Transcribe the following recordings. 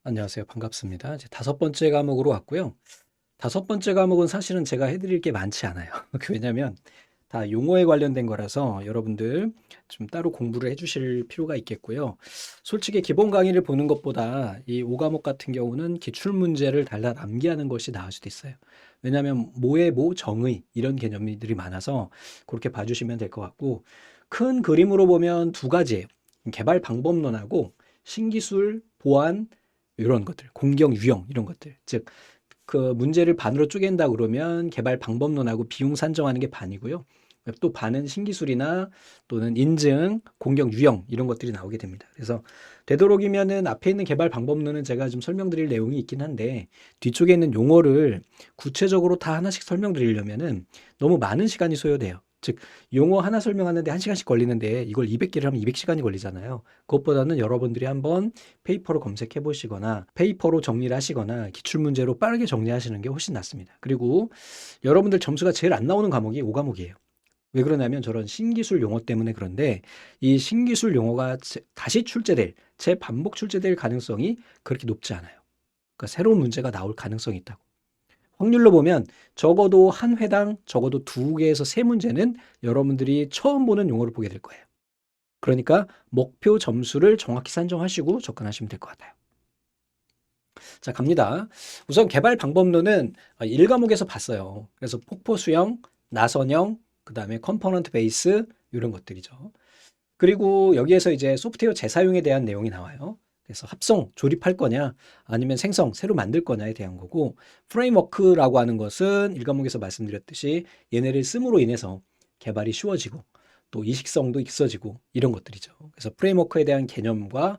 안녕하세요. 반갑습니다. 이제 다섯 번째 과목으로 왔고요. 다섯 번째 과목은 사실은 제가 해드릴 게 많지 않아요. 왜냐면 다 용어에 관련된 거라서 여러분들 좀 따로 공부를 해주실 필요가 있겠고요. 솔직히 기본 강의를 보는 것보다 이 5과목 같은 경우는 기출 문제를 달달 암기하는 것이 나을 수도 있어요. 왜냐하면 모의 모, 정의 이런 개념들이 많아서 그렇게 봐주시면 될 것 같고, 큰 그림으로 보면 두 가지예요. 개발 방법론하고 신기술, 보안, 이런 것들, 공경, 유형 이런 것들. 즉, 그 문제를 반으로 쪼갠다 그러면 개발 방법론하고 비용 산정하는 게 반이고요. 또 반은 신기술이나 또는 인증, 공경, 유형 이런 것들이 나오게 됩니다. 그래서 되도록이면은 앞에 있는 개발 방법론은 제가 좀 설명드릴 내용이 있긴 한데 뒤쪽에 있는 용어를 구체적으로 다 하나씩 설명드리려면은 너무 많은 시간이 소요돼요. 즉, 용어 하나 설명하는데 1시간씩 걸리는데 이걸 200개를 하면 200시간이 걸리잖아요. 그것보다는 여러분들이 한번 페이퍼로 검색해 보시거나 페이퍼로 정리를 하시거나 기출문제로 빠르게 정리하시는 게 훨씬 낫습니다. 그리고 여러분들 점수가 제일 안 나오는 과목이 5과목이에요. 왜 그러냐면 저런 신기술 용어 때문에 그런데 이 신기술 용어가 다시 출제될, 재반복 출제될 가능성이 그렇게 높지 않아요. 그러니까 새로운 문제가 나올 가능성이 있다고. 확률로 보면 적어도 한 회당 적어도 두 개에서 세 문제는 여러분들이 처음 보는 용어를 보게 될 거예요. 그러니까 목표 점수를 정확히 산정하시고 접근하시면 될 것 같아요. 자, 갑니다. 우선 개발 방법론은 1과목에서 봤어요. 그래서 폭포 수형, 나선형, 그 다음에 컴포넌트 베이스 이런 것들이죠. 그리고 여기에서 이제 소프트웨어 재사용에 대한 내용이 나와요. 그래서 합성, 조립할 거냐, 아니면 생성, 새로 만들 거냐에 대한 거고, 프레임워크라고 하는 것은 1과목에서 말씀드렸듯이 얘네를 씀으로 인해서 개발이 쉬워지고, 또 이식성도 있어지고, 이런 것들이죠. 그래서 프레임워크에 대한 개념과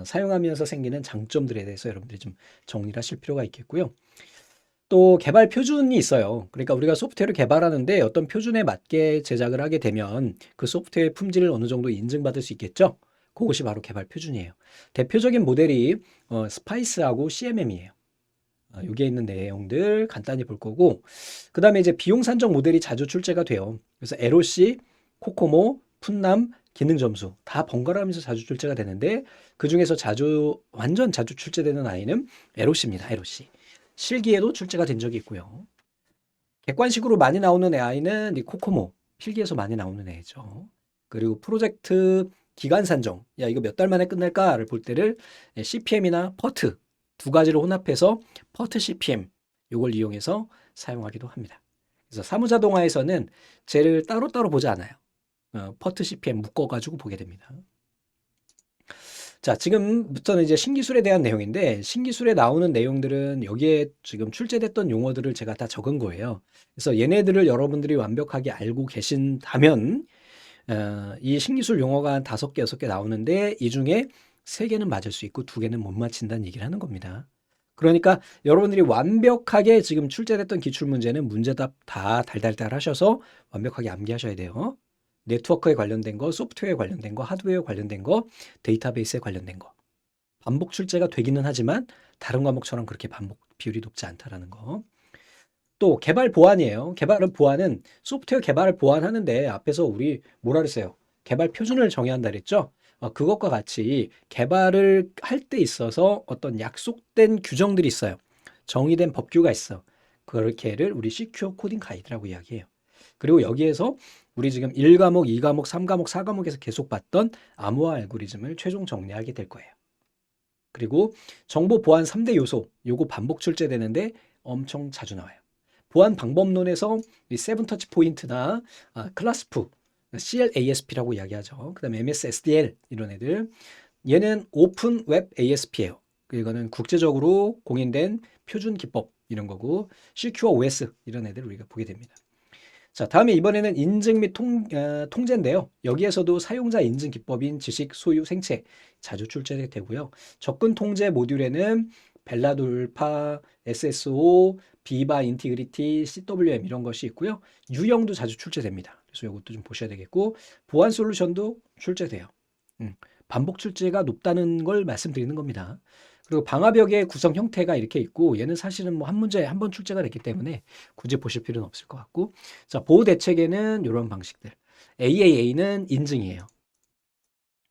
사용하면서 생기는 장점들에 대해서 여러분들이 좀 정리를 하실 필요가 있겠고요. 또 개발 표준이 있어요. 그러니까 우리가 소프트웨어를 개발하는데 어떤 표준에 맞게 제작을 하게 되면 그 소프트웨어의 품질을 어느 정도 인증받을 수 있겠죠? 그것이 바로 개발 표준이에요. 대표적인 모델이 스파이스하고 CMM이에요. 여기에 있는 내용들 간단히 볼 거고, 그 다음에 이제 비용 산정 모델이 자주 출제가 돼요. 그래서 LOC, 코코모, 푼남, 기능 점수 다 번갈아 가면서 자주 출제가 되는데 그 중에서 완전 자주 출제되는 아이는 LOC입니다. LOC. 실기에도 출제가 된 적이 있고요. 객관식으로 많이 나오는 아이는 이 코코모, 필기에서 많이 나오는 애죠. 그리고 프로젝트 기간 산정, 야 이거 몇 달 만에 끝날까를 볼 때를 CPM이나 퍼트 두 가지를 혼합해서 퍼트 CPM 이걸 이용해서 사용하기도 합니다. 그래서 사무자동화에서는 쟤를 따로따로 보지 않아요. 퍼트 CPM 묶어가지고 보게 됩니다. 자, 지금부터는 이제 신기술에 대한 내용인데, 신기술에 나오는 내용들은 여기에 지금 출제됐던 용어들을 제가 다 적은 거예요. 그래서 얘네들을 여러분들이 완벽하게 알고 계신다면, 이 신기술 용어가 한 5개, 6개 나오는데, 이 중에 3개는 맞을 수 있고 2개는 못 맞힌다는 얘기를 하는 겁니다. 그러니까 여러분들이 완벽하게 지금 출제됐던 기출문제는 문제답 다 달달달 하셔서 완벽하게 암기하셔야 돼요. 네트워크에 관련된 거, 소프트웨어에 관련된 거, 하드웨어에 관련된 거, 데이터베이스에 관련된 거. 반복 출제가 되기는 하지만 다른 과목처럼 그렇게 반복 비율이 높지 않다라는 거. 또 개발 보안이에요. 보안은 소프트웨어 개발을 보완하는데 앞에서 우리 뭐라 그랬어요? 개발 표준을 정해야 한다 그랬죠? 그것과 같이 개발을 할 때 있어서 어떤 약속된 규정들이 있어요. 정의된 법규가 있어. 그렇게를 우리 시큐어 코딩 가이드라고 이야기해요. 그리고 여기에서 우리 지금 1과목, 2과목, 3과목, 4과목에서 계속 봤던 암호화 알고리즘을 최종 정리하게 될 거예요. 그리고 정보 보안 3대 요소, 요거 반복 출제되는데 엄청 자주 나와요. 보안 방법론에서 이 세븐 터치 포인트나 클라스프, CLASP라고 이야기하죠. 그다음에 MS SDL 이런 애들. 얘는 오픈 웹 ASP예요. 이거는 국제적으로 공인된 표준 기법 이런 거고 시큐어 OS 이런 애들 우리가 보게 됩니다. 자, 다음에 이번에는 인증 및 통제인데요. 여기에서도 사용자 인증 기법인 지식, 소유, 생체 자주 출제되고요. 접근 통제 모듈에는 벨라 돌파, SSO, 비바 인티그리티, CWM 이런 것이 있고요. 유형도 자주 출제됩니다. 그래서 이것도 좀 보셔야 되겠고 보안 솔루션도 출제돼요. 반복 출제가 높다는 걸 말씀드리는 겁니다. 그리고 방화벽의 구성 형태가 이렇게 있고 얘는 사실은 뭐 한 문제에 한 번 출제가 됐기 때문에 굳이 보실 필요는 없을 것 같고 자 보호 대책에는 이런 방식들 AAA는 인증이에요.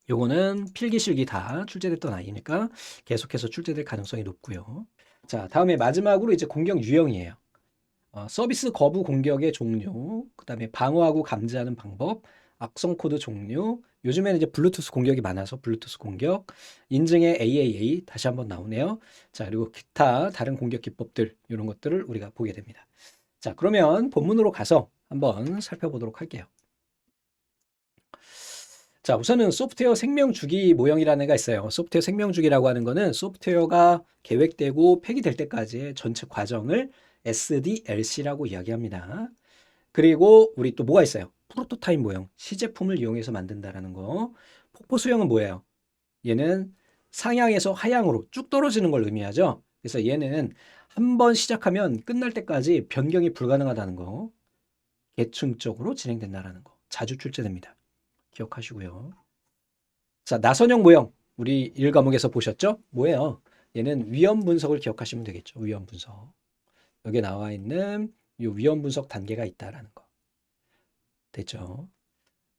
요거는 필기실기 다 출제됐던 아이니까 계속해서 출제될 가능성이 높고요. 자, 다음에 마지막으로 이제 공격 유형이에요. 서비스 거부 공격의 종류, 그다음에 방어하고 감지하는 방법, 악성 코드 종류, 요즘에는 이제 블루투스 공격이 많아서 블루투스 공격, 인증의 AAA 다시 한번 나오네요. 자, 그리고 기타 다른 공격 기법들 이런 것들을 우리가 보게 됩니다. 자, 그러면 본문으로 가서 한번 살펴보도록 할게요. 자, 우선은 소프트웨어 생명 주기 모형이라는 애가 있어요. 소프트웨어 생명 주기라고 하는 거는 소프트웨어가 계획되고 폐기될 때까지의 전체 과정을 SDLC라고 이야기합니다. 그리고 우리 또 뭐가 있어요? 프로토타입 모형, 시제품을 이용해서 만든다라는 거. 폭포 수형은 뭐예요? 얘는 상향에서 하향으로 쭉 떨어지는 걸 의미하죠. 그래서 얘는 한 번 시작하면 끝날 때까지 변경이 불가능하다는 거. 계층적으로 진행된다라는 거. 자주 출제됩니다. 기억하시고요. 자, 나선형 모형. 우리 1과목에서 보셨죠? 뭐예요? 얘는 위험 분석을 기억하시면 되겠죠. 위험 분석. 여기에 나와 있는 이 위험 분석 단계가 있다라는 거. 됐죠?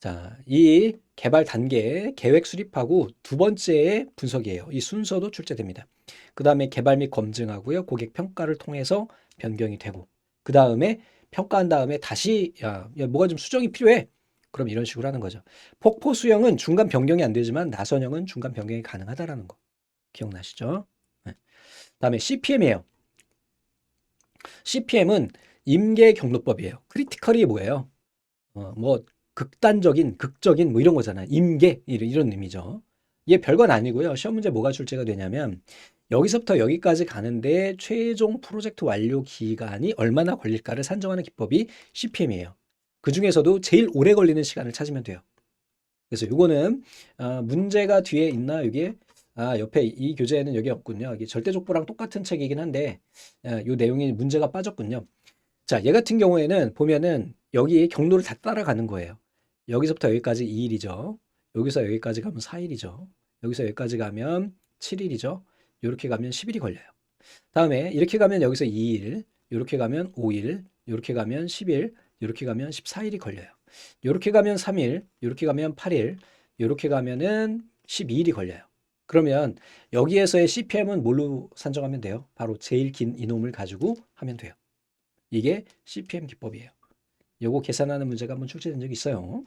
자, 이 개발 단계 계획 수립하고 두 번째의 분석이에요. 이 순서도 출제됩니다. 그 다음에 개발 및 검증하고요. 고객 평가를 통해서 변경이 되고 그 다음에 평가한 다음에 다시 야, 뭐가 좀 수정이 필요해. 그럼 이런 식으로 하는 거죠. 폭포 수형은 중간 변경이 안 되지만 나선형은 중간 변경이 가능하다라는 거. 기억나시죠? 네. 그다음에 CPM이에요. CPM은 임계 경로법이에요. 크리티컬이 뭐예요? 뭐 극단적인, 극적인 뭐 이런 거잖아요. 임계 이런 의미죠. 이게 별건 아니고요. 시험 문제 뭐가 출제가 되냐면 여기서부터 여기까지 가는데 최종 프로젝트 완료 기간이 얼마나 걸릴까를 산정하는 기법이 CPM이에요. 그 중에서도 제일 오래 걸리는 시간을 찾으면 돼요. 그래서 이거는 문제가 뒤에 있나 이게 옆에 이 교재에는 여기 없군요. 이게 절대족보랑 똑같은 책이긴 한데 이 내용이 문제가 빠졌군요. 자, 얘 같은 경우에는 보면은 여기 경로를 다 따라가는 거예요. 여기서부터 여기까지 2일이죠. 여기서 여기까지 가면 4일이죠. 여기서 여기까지 가면 7일이죠. 이렇게 가면 10일이 걸려요. 다음에 이렇게 가면 여기서 2일, 이렇게 가면 5일, 이렇게 가면 10일, 이렇게 가면 14일이 걸려요. 이렇게 가면 3일, 이렇게 가면 8일, 이렇게 가면은 12일이 걸려요. 그러면 여기에서의 CPM은 뭘로 산정하면 돼요? 바로 제일 긴 이놈을 가지고 하면 돼요. 이게 CPM 기법이에요. 요거 계산하는 문제가 한번 출제된 적이 있어요.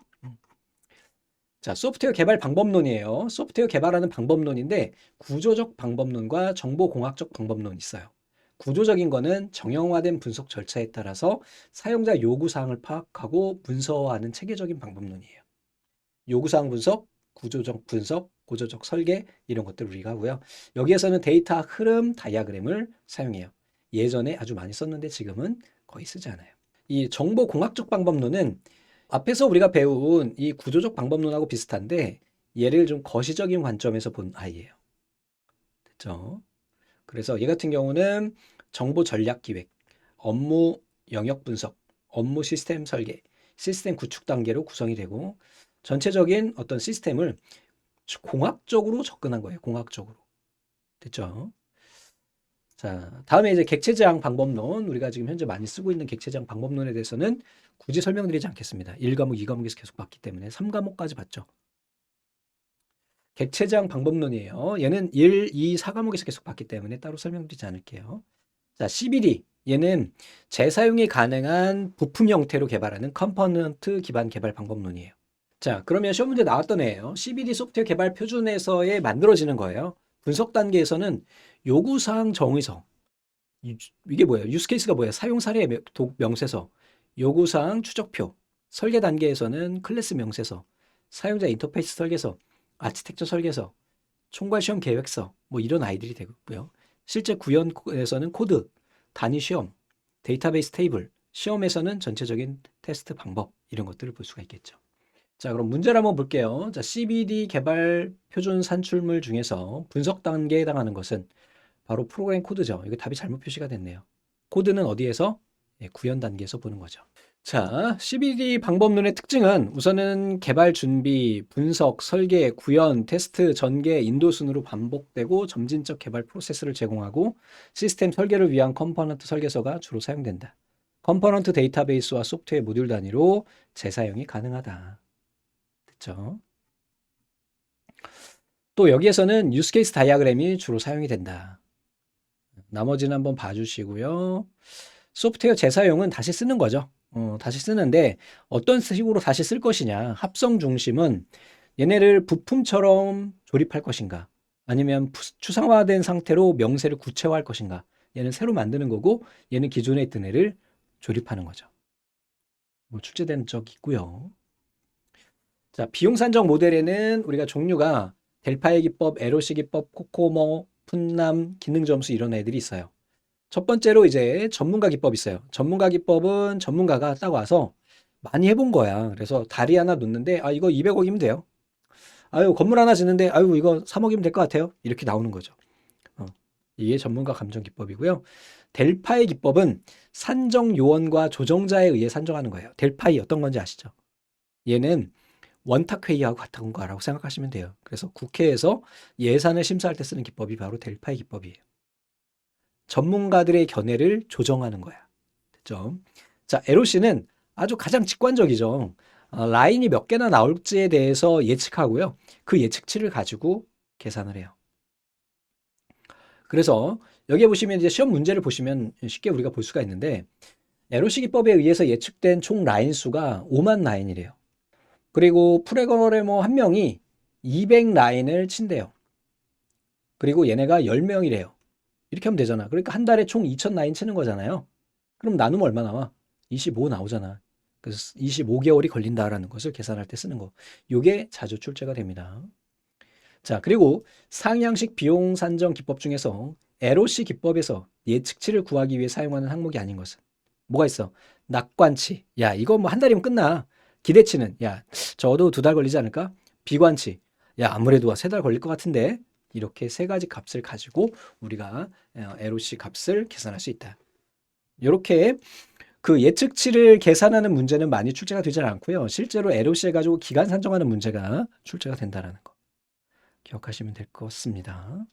자, 소프트웨어 개발 방법론이에요. 소프트웨어 개발하는 방법론인데 구조적 방법론과 정보공학적 방법론이 있어요. 구조적인 거는 정형화된 분석 절차에 따라서 사용자 요구사항을 파악하고 문서화하는 체계적인 방법론이에요. 요구사항 분석, 구조적 분석, 구조적 설계 이런 것들을 우리가 하고요. 여기에서는 데이터 흐름 다이아그램을 사용해요. 예전에 아주 많이 썼는데 지금은 거의 쓰지 않아요. 이 정보공학적 방법론은 앞에서 우리가 배운 이 구조적 방법론하고 비슷한데 얘를 좀 거시적인 관점에서 본 아이예요. 됐죠? 그래서 얘 같은 경우는 정보 전략 기획, 업무 영역 분석, 업무 시스템 설계, 시스템 구축 단계로 구성이 되고 전체적인 어떤 시스템을 공학적으로 접근한 거예요. 공학적으로. 됐죠? 자, 다음에 이제 객체 제한 방법론, 우리가 지금 현재 많이 쓰고 있는 객체 제한 방법론에 대해서는 굳이 설명드리지 않겠습니다. 1과목, 2과목에서 계속 봤기 때문에 3과목까지 봤죠. 객체 제한 방법론이에요. 얘는 1, 2, 4과목에서 계속 봤기 때문에 따로 설명드리지 않을게요. 자, CBD. 얘는 재사용이 가능한 부품 형태로 개발하는 컴포넌트 기반 개발 방법론이에요. 자, 그러면 시험 문제 나왔던 애예요. CBD 소프트웨어 개발 표준에서의 만들어지는 거예요. 분석 단계에서는 요구사항 정의서. 이게 뭐예요? 유스케이스가 뭐예요? 사용 사례 명세서, 요구사항 추적표, 설계 단계에서는 클래스 명세서, 사용자 인터페이스 설계서, 아키텍처 설계서, 총괄 시험 계획서, 뭐 이런 아이들이 되고요. 실제 구현에서는 코드, 단위 시험, 데이터베이스 테이블, 시험에서는 전체적인 테스트 방법 이런 것들을 볼 수가 있겠죠. 자, 그럼 문제를 한번 볼게요. 자, CBD 개발 표준 산출물 중에서 분석 단계에 해당하는 것은 바로 프로그램 코드죠. 이거 답이 잘못 표시가 됐네요. 코드는 어디에서? 예, 구현 단계에서 보는 거죠. 자, CBD 방법론의 특징은 우선은 개발 준비, 분석, 설계, 구현, 테스트, 전개, 인도 순으로 반복되고 점진적 개발 프로세스를 제공하고 시스템 설계를 위한 컴포넌트 설계서가 주로 사용된다. 컴포넌트 데이터베이스와 소프트웨어 모듈 단위로 재사용이 가능하다. 됐죠? 또 여기에서는 유스케이스 다이어그램이 주로 사용이 된다. 나머지는 한번 봐주시고요. 소프트웨어 재사용은 다시 쓰는 거죠. 다시 쓰는데 어떤 식으로 다시 쓸 것이냐. 합성 중심은 얘네를 부품처럼 조립할 것인가, 아니면 추상화된 상태로 명세를 구체화할 것인가. 얘는 새로 만드는 거고, 얘는 기존에 있던 애를 조립하는 거죠. 출제된 적 있고요. 자, 비용 산정 모델에는 우리가 종류가 델파이 기법, LOC 기법, 코코모, 푼남, 기능 점수 이런 애들이 있어요. 첫 번째로 이제 전문가 기법이 있어요. 전문가 기법은 전문가가 딱 와서 많이 해본 거야. 그래서 다리 하나 놓는데, 아, 이거 200억이면 돼요. 아유, 건물 하나 짓는데, 아유, 이거 3억이면 될 것 같아요. 이렇게 나오는 거죠. 이게 전문가 감정 기법이고요. 델파이 기법은 산정 요원과 조정자에 의해 산정하는 거예요. 델파이 어떤 건지 아시죠? 얘는 원탁 회의하고 같은 거라고 생각하시면 돼요. 그래서 국회에서 예산을 심사할 때 쓰는 기법이 바로 델파이 기법이에요. 전문가들의 견해를 조정하는 거야. 됐죠? 자, LOC는 아주 가장 직관적이죠. 라인이 몇 개나 나올지에 대해서 예측하고요. 그 예측치를 가지고 계산을 해요. 그래서 여기에 보시면 이제 시험 문제를 보시면 쉽게 우리가 볼 수가 있는데, LOC 기법에 의해서 예측된 총 라인 수가 5만 라인이래요. 그리고 프로그래머 한 명이 200 라인을 친대요. 그리고 얘네가 10명이래요. 이렇게 하면 되잖아. 그러니까 한 달에 총 2,000 라인 치는 거잖아요. 그럼 나누면 얼마 나와? 25 나오잖아. 그래서 25개월이 걸린다라는 것을 계산할 때 쓰는 거. 이게 자주 출제가 됩니다. 자, 그리고 상향식 비용 산정 기법 중에서 LOC 기법에서 예측치를 구하기 위해 사용하는 항목이 아닌 것은 뭐가 있어? 낙관치. 야, 이거 뭐 한 달이면 끝나. 기대치는 야, 적어도 2달 걸리지 않을까? 비관치. 야, 아무래도 3달 걸릴 것 같은데. 이렇게 3가지 값을 가지고 우리가 LOC 값을 계산할 수 있다. 이렇게 그 예측치를 계산하는 문제는 많이 출제가 되지 않고요. 실제로 LOC를 가지고 기간 산정하는 문제가 출제가 된다는 거 기억하시면 될 것 같습니다.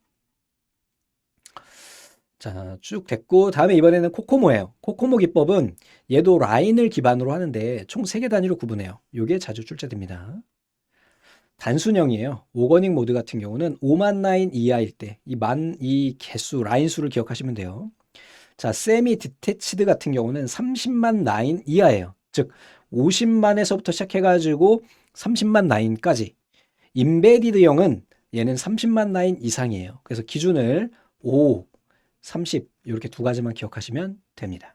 자, 쭉 됐고, 다음에 이번에는 코코모예요. 코코모 기법은 얘도 라인을 기반으로 하는데 총 3개 단위로 구분해요. 이게 자주 출제됩니다. 단순형이에요. 오거닉 모드 같은 경우는 5만 라인 이하일 때 이 개수, 라인 수를 기억하시면 돼요. 자, 세미 디태치드 같은 경우는 30만 라인 이하예요. 즉 50만에서부터 시작해가지고 30만 라인까지. 임베디드형은 얘는 30만 라인 이상이에요. 그래서 기준을 5, 30 이렇게 2가지만 기억하시면 됩니다.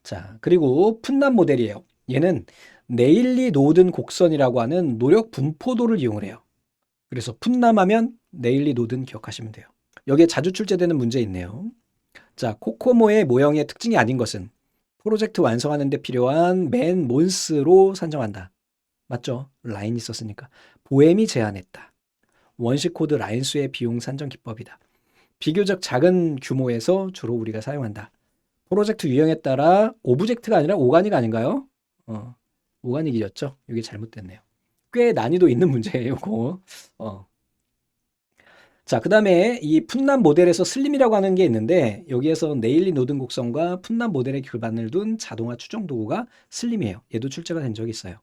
자, 그리고 푼남 모델이에요. 얘는 네일리 노든 곡선이라고 하는 노력 분포도를 이용을 해요. 그래서 푼남하면 네일리 노든 기억하시면 돼요. 여기에 자주 출제되는 문제 있네요. 자, 코코모의 모형의 특징이 아닌 것은 프로젝트 완성하는 데 필요한 맨 몬스로 산정한다. 맞죠? 라인이 있었으니까. 보엠이 제안했다. 원식 코드 라인 수의 비용 산정 기법이다. 비교적 작은 규모에서 주로 우리가 사용한다. 프로젝트 유형에 따라 오브젝트가 아니라 오가닉 아닌가요? 오가닉이었죠? 이게 잘못됐네요. 꽤 난이도 있는 문제예요, 이거. 자, 그 다음에 이 푼남 모델에서 슬림이라고 하는 게 있는데, 여기에서 네일리 노든 곡선과 푼남 모델의 기반을 둔 자동화 추정 도구가 슬림이에요. 얘도 출제가 된 적이 있어요.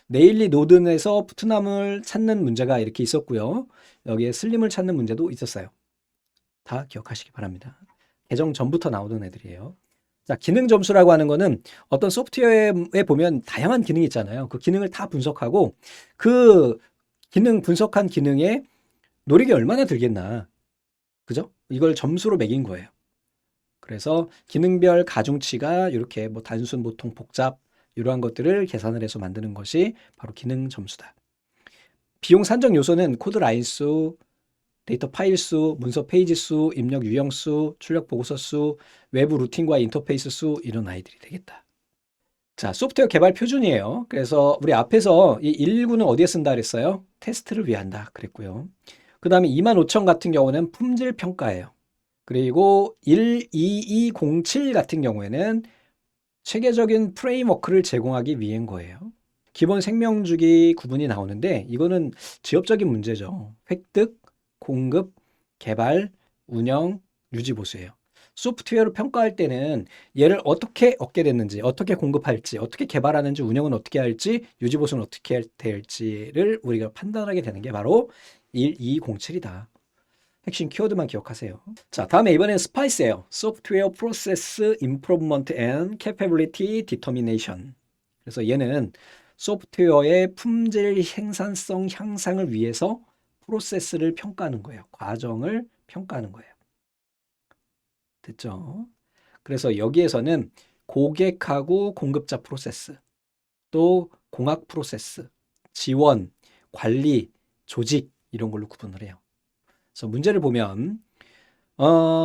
네일리 노든에서 푸트남을 찾는 문제가 이렇게 있었고요. 여기에 슬림을 찾는 문제도 있었어요. 다 기억하시기 바랍니다. 개정 전부터 나오던 애들이에요. 자, 기능 점수라고 하는 거는 어떤 소프트웨어에 보면 다양한 기능이 있잖아요. 그 기능을 다 분석하고 그 기능 분석한 기능에 노력이 얼마나 들겠나. 그죠? 이걸 점수로 매긴 거예요. 그래서 기능별 가중치가 이렇게 뭐 단순, 보통, 복잡 이러한 것들을 계산을 해서 만드는 것이 바로 기능 점수다. 비용 산정 요소는 코드 라인 수, 데이터 파일 수, 문서 페이지 수, 입력 유형 수, 출력 보고서 수, 외부 루틴과 인터페이스 수 이런 아이들이 되겠다. 자, 소프트웨어 개발 표준이에요. 그래서 우리 앞에서 이 119는 어디에 쓴다 그랬어요? 테스트를 위한다 그랬고요. 그 다음에 25000 같은 경우는 품질 평가예요. 그리고 12207 같은 경우에는 체계적인 프레임워크를 제공하기 위한 거예요. 기본 생명주기 구분이 나오는데 이거는 지엽적인 문제죠. 획득, 공급, 개발, 운영, 유지 보수예요. 소프트웨어를 평가할 때는 얘를 어떻게 얻게 됐는지, 어떻게 공급할지, 어떻게 개발하는지, 운영은 어떻게 할지, 유지 보수는 어떻게 될지를 우리가 판단하게 되는 게 바로 1207이다. 핵심 키워드만 기억하세요. 자, 다음에 이번엔 스파이스예요. Software Process Improvement and Capability Determination. 그래서 얘는 소프트웨어의 품질 생산성 향상을 위해서 프로세스를 평가하는 거예요. 과정을 평가하는 거예요. 됐죠? 그래서 여기에서는 고객하고 공급자 프로세스, 또 공학 프로세스, 지원, 관리, 조직 이런 걸로 구분을 해요. 그래서 문제를 보면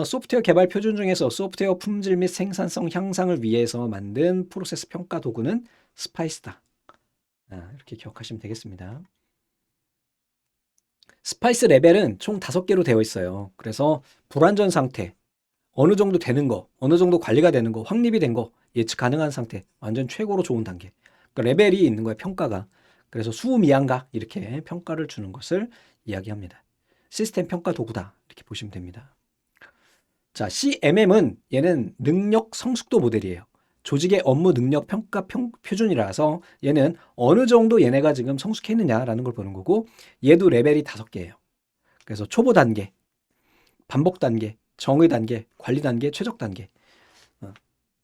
소프트웨어 개발 표준 중에서 소프트웨어 품질 및 생산성 향상을 위해서 만든 프로세스 평가 도구는 스파이스다. 이렇게 기억하시면 되겠습니다. 스파이스 레벨은 총 5개로 되어 있어요. 그래서 불완전 상태, 어느 정도 되는 거, 어느 정도 관리가 되는 거, 확립이 된 거, 예측 가능한 상태, 완전 최고로 좋은 단계. 그러니까 레벨이 있는 거예요, 평가가. 그래서 수미양가 이렇게 평가를 주는 것을 이야기합니다. 시스템 평가 도구다 이렇게 보시면 됩니다. 자, CMM은 얘는 능력 성숙도 모델이에요. 조직의 업무 능력 평가 표준이라서 얘는 어느 정도 얘네가 지금 성숙했느냐라는 걸 보는 거고, 얘도 레벨이 5개예요. 그래서 초보 단계, 반복 단계, 정의 단계, 관리 단계, 최적 단계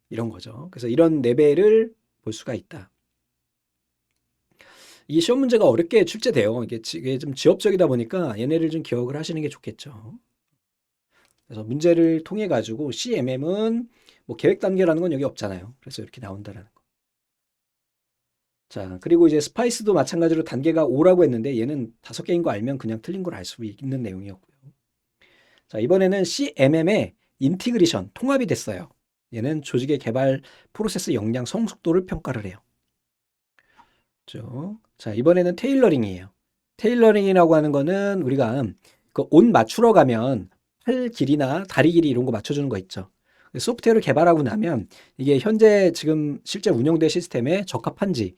이런 거죠. 그래서 이런 레벨을 볼 수가 있다. 이 시험 문제가 어렵게 출제돼요. 이게 좀 지엽적이다 보니까 얘네를 좀 기억을 하시는 게 좋겠죠. 그래서 문제를 통해 가지고 CMM은 뭐 계획 단계라는 건 여기 없잖아요. 그래서 이렇게 나온다라는 거. 자, 그리고 이제 스파이스도 마찬가지로 단계가 5라고 했는데 얘는 5개인 거 알면 그냥 틀린 걸 알 수 있는 내용이었고요. 자, 이번에는 CMM의 인티그레이션, 통합이 됐어요. 얘는 조직의 개발 프로세스 역량 성숙도를 평가를 해요. 그렇죠? 자, 이번에는 테일러링이에요. 테일러링이라고 하는 거는 우리가 그 옷 맞추러 가면 팔 길이나 다리 길이 이런 거 맞춰주는 거 있죠. 소프트웨어를 개발하고 나면 이게 현재 지금 실제 운영된 시스템에 적합한지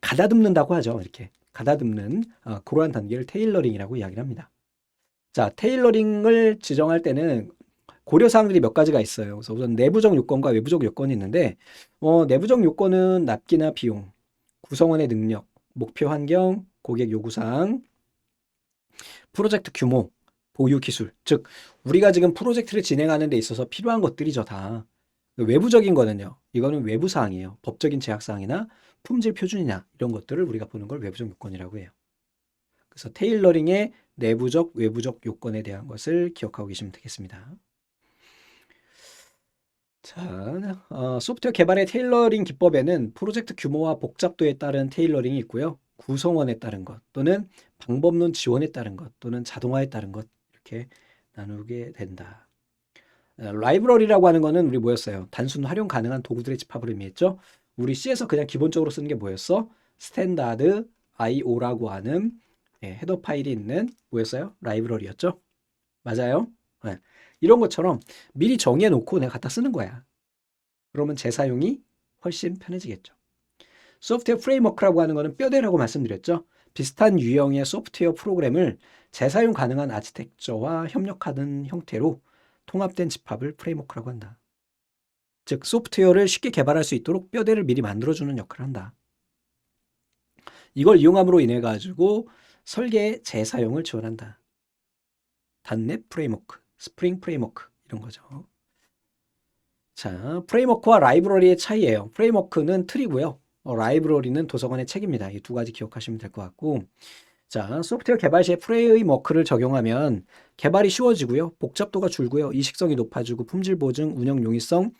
가다듬는다고 하죠. 이렇게 가다듬는 그러한 단계를 테일러링이라고 이야기를 합니다. 자, 테일러링을 지정할 때는 고려사항들이 몇 가지가 있어요. 그래서 우선 내부적 요건과 외부적 요건이 있는데 내부적 요건은 납기나 비용, 구성원의 능력, 목표 환경, 고객 요구사항, 프로젝트 규모, 보유 기술. 즉 우리가 지금 프로젝트를 진행하는 데 있어서 필요한 것들이죠, 다. 외부적인 거는요. 이거는 외부 사항이에요. 법적인 제약 사항이나 품질 표준이나 이런 것들을 우리가 보는 걸 외부적 요건이라고 해요. 그래서 테일러링의 내부적, 외부적 요건에 대한 것을 기억하고 계시면 되겠습니다. 자, 소프트웨어 개발의 테일러링 기법에는 프로젝트 규모와 복잡도에 따른 테일러링이 있고요. 구성원에 따른 것, 또는 방법론 지원에 따른 것, 또는 자동화에 따른 것 이렇게 나누게 된다. 라이브러리라고 하는 거는 우리 뭐였어요? 단순 활용 가능한 도구들의 집합을 의미했죠. 우리 C에서 그냥 기본적으로 쓰는 게 뭐였어? 스탠다드 IO라고 하는 헤더 파일이 있는 뭐였어요? 라이브러리였죠. 맞아요. 네. 이런 것처럼 미리 정해 놓고 내가 갖다 쓰는 거야. 그러면 재사용이 훨씬 편해지겠죠. 소프트웨어 프레임워크라고 하는 거는 뼈대라고 말씀드렸죠. 비슷한 유형의 소프트웨어 프로그램을 재사용 가능한 아키텍처와 협력하는 형태로 통합된 집합을 프레임워크라고 한다. 즉 소프트웨어를 쉽게 개발할 수 있도록 뼈대를 미리 만들어주는 역할을 한다. 이걸 이용함으로 인해 가지고 설계 재사용을 지원한다. 단넷 프레임워크, 스프링 프레임워크 이런 거죠. 자, 프레임워크와 라이브러리의 차이예요. 프레임워크는 틀이고요. 라이브러리는 도서관의 책입니다. 이 두 가지 기억하시면 될 것 같고, 자, 소프트웨어 개발 시에 프레임워크를 적용하면 개발이 쉬워지고요. 복잡도가 줄고요. 이식성이 높아지고 품질 보증, 운영 용이성,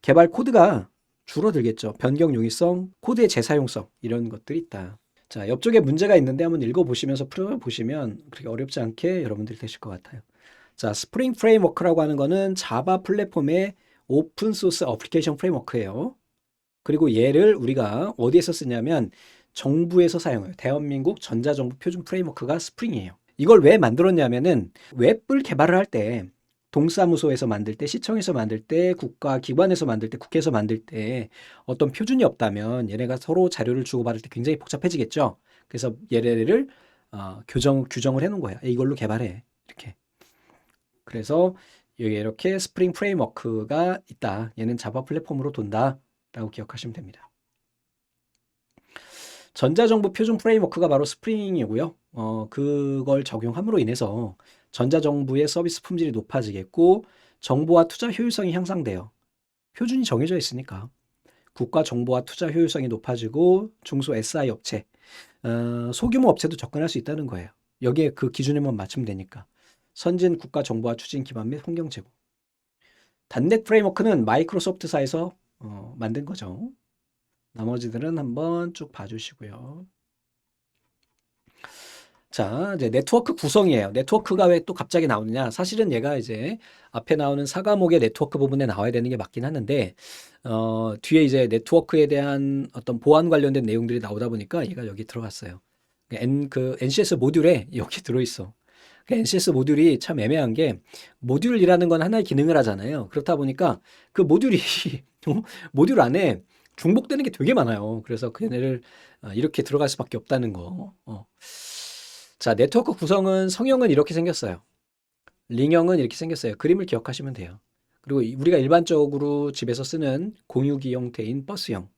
개발 코드가 줄어들겠죠. 변경 용이성, 코드의 재사용성 이런 것들이 있다. 자, 옆쪽에 문제가 있는데 한번 읽어보시면서 풀어보시면 그렇게 어렵지 않게 여러분들이 되실 것 같아요. 자, 스프링 프레임워크라고 하는 거는 자바 플랫폼의 오픈 소스 어플리케이션 프레임워크예요. 그리고 얘를 우리가 어디에서 쓰냐면 정부에서 사용해요. 대한민국 전자정부 표준 프레임워크가 스프링이에요. 이걸 왜 만들었냐면은 웹을 개발을 할 때 동사무소에서 만들 때, 시청에서 만들 때, 국가기관에서 만들 때, 국회에서 만들 때 어떤 표준이 없다면 얘네가 서로 자료를 주고받을 때 굉장히 복잡해지겠죠. 그래서 얘네를 규정을 해놓은 거야. 이걸로 개발해. 이렇게. 그래서 여기 이렇게 스프링 프레임워크가 있다. 얘는 자바 플랫폼으로 돈다. 라고 기억하시면 됩니다. 전자정부 표준 프레임워크가 바로 스프링이고요. 그걸 적용함으로 인해서 전자정부의 서비스 품질이 높아지겠고 정보와 투자 효율성이 향상돼요. 표준이 정해져 있으니까. 국가 정보와 투자 효율성이 높아지고 중소 SI 업체, 소규모 업체도 접근할 수 있다는 거예요. 여기에 그 기준에만 맞추면 되니까. 선진 국가 정보화 추진 기반 및 환경 제고. 단넷 프레임워크는 마이크로소프트사에서 만든 거죠. 나머지들은 한번 쭉 봐주시고요. 자, 이제 네트워크 구성이에요. 네트워크가 왜 또 갑자기 나오느냐? 사실은 얘가 이제 앞에 나오는 4과목의 네트워크 부분에 나와야 되는 게 맞긴 하는데, 뒤에 이제 네트워크에 대한 어떤 보안 관련된 내용들이 나오다 보니까 얘가 여기 들어갔어요. NCS 모듈에 여기 들어있어. NCS 모듈이 참 애매한 게, 모듈이라는 건 하나의 기능을 하잖아요. 그렇다 보니까 그 모듈이, 모듈 안에 중복되는 게 되게 많아요. 그래서 걔네를 이렇게 들어갈 수밖에 없다는 거. 자, 네트워크 구성은 성형은 이렇게 생겼어요. 링형은 이렇게 생겼어요. 그림을 기억하시면 돼요. 그리고 우리가 일반적으로 집에서 쓰는 공유기 형태인 버스형.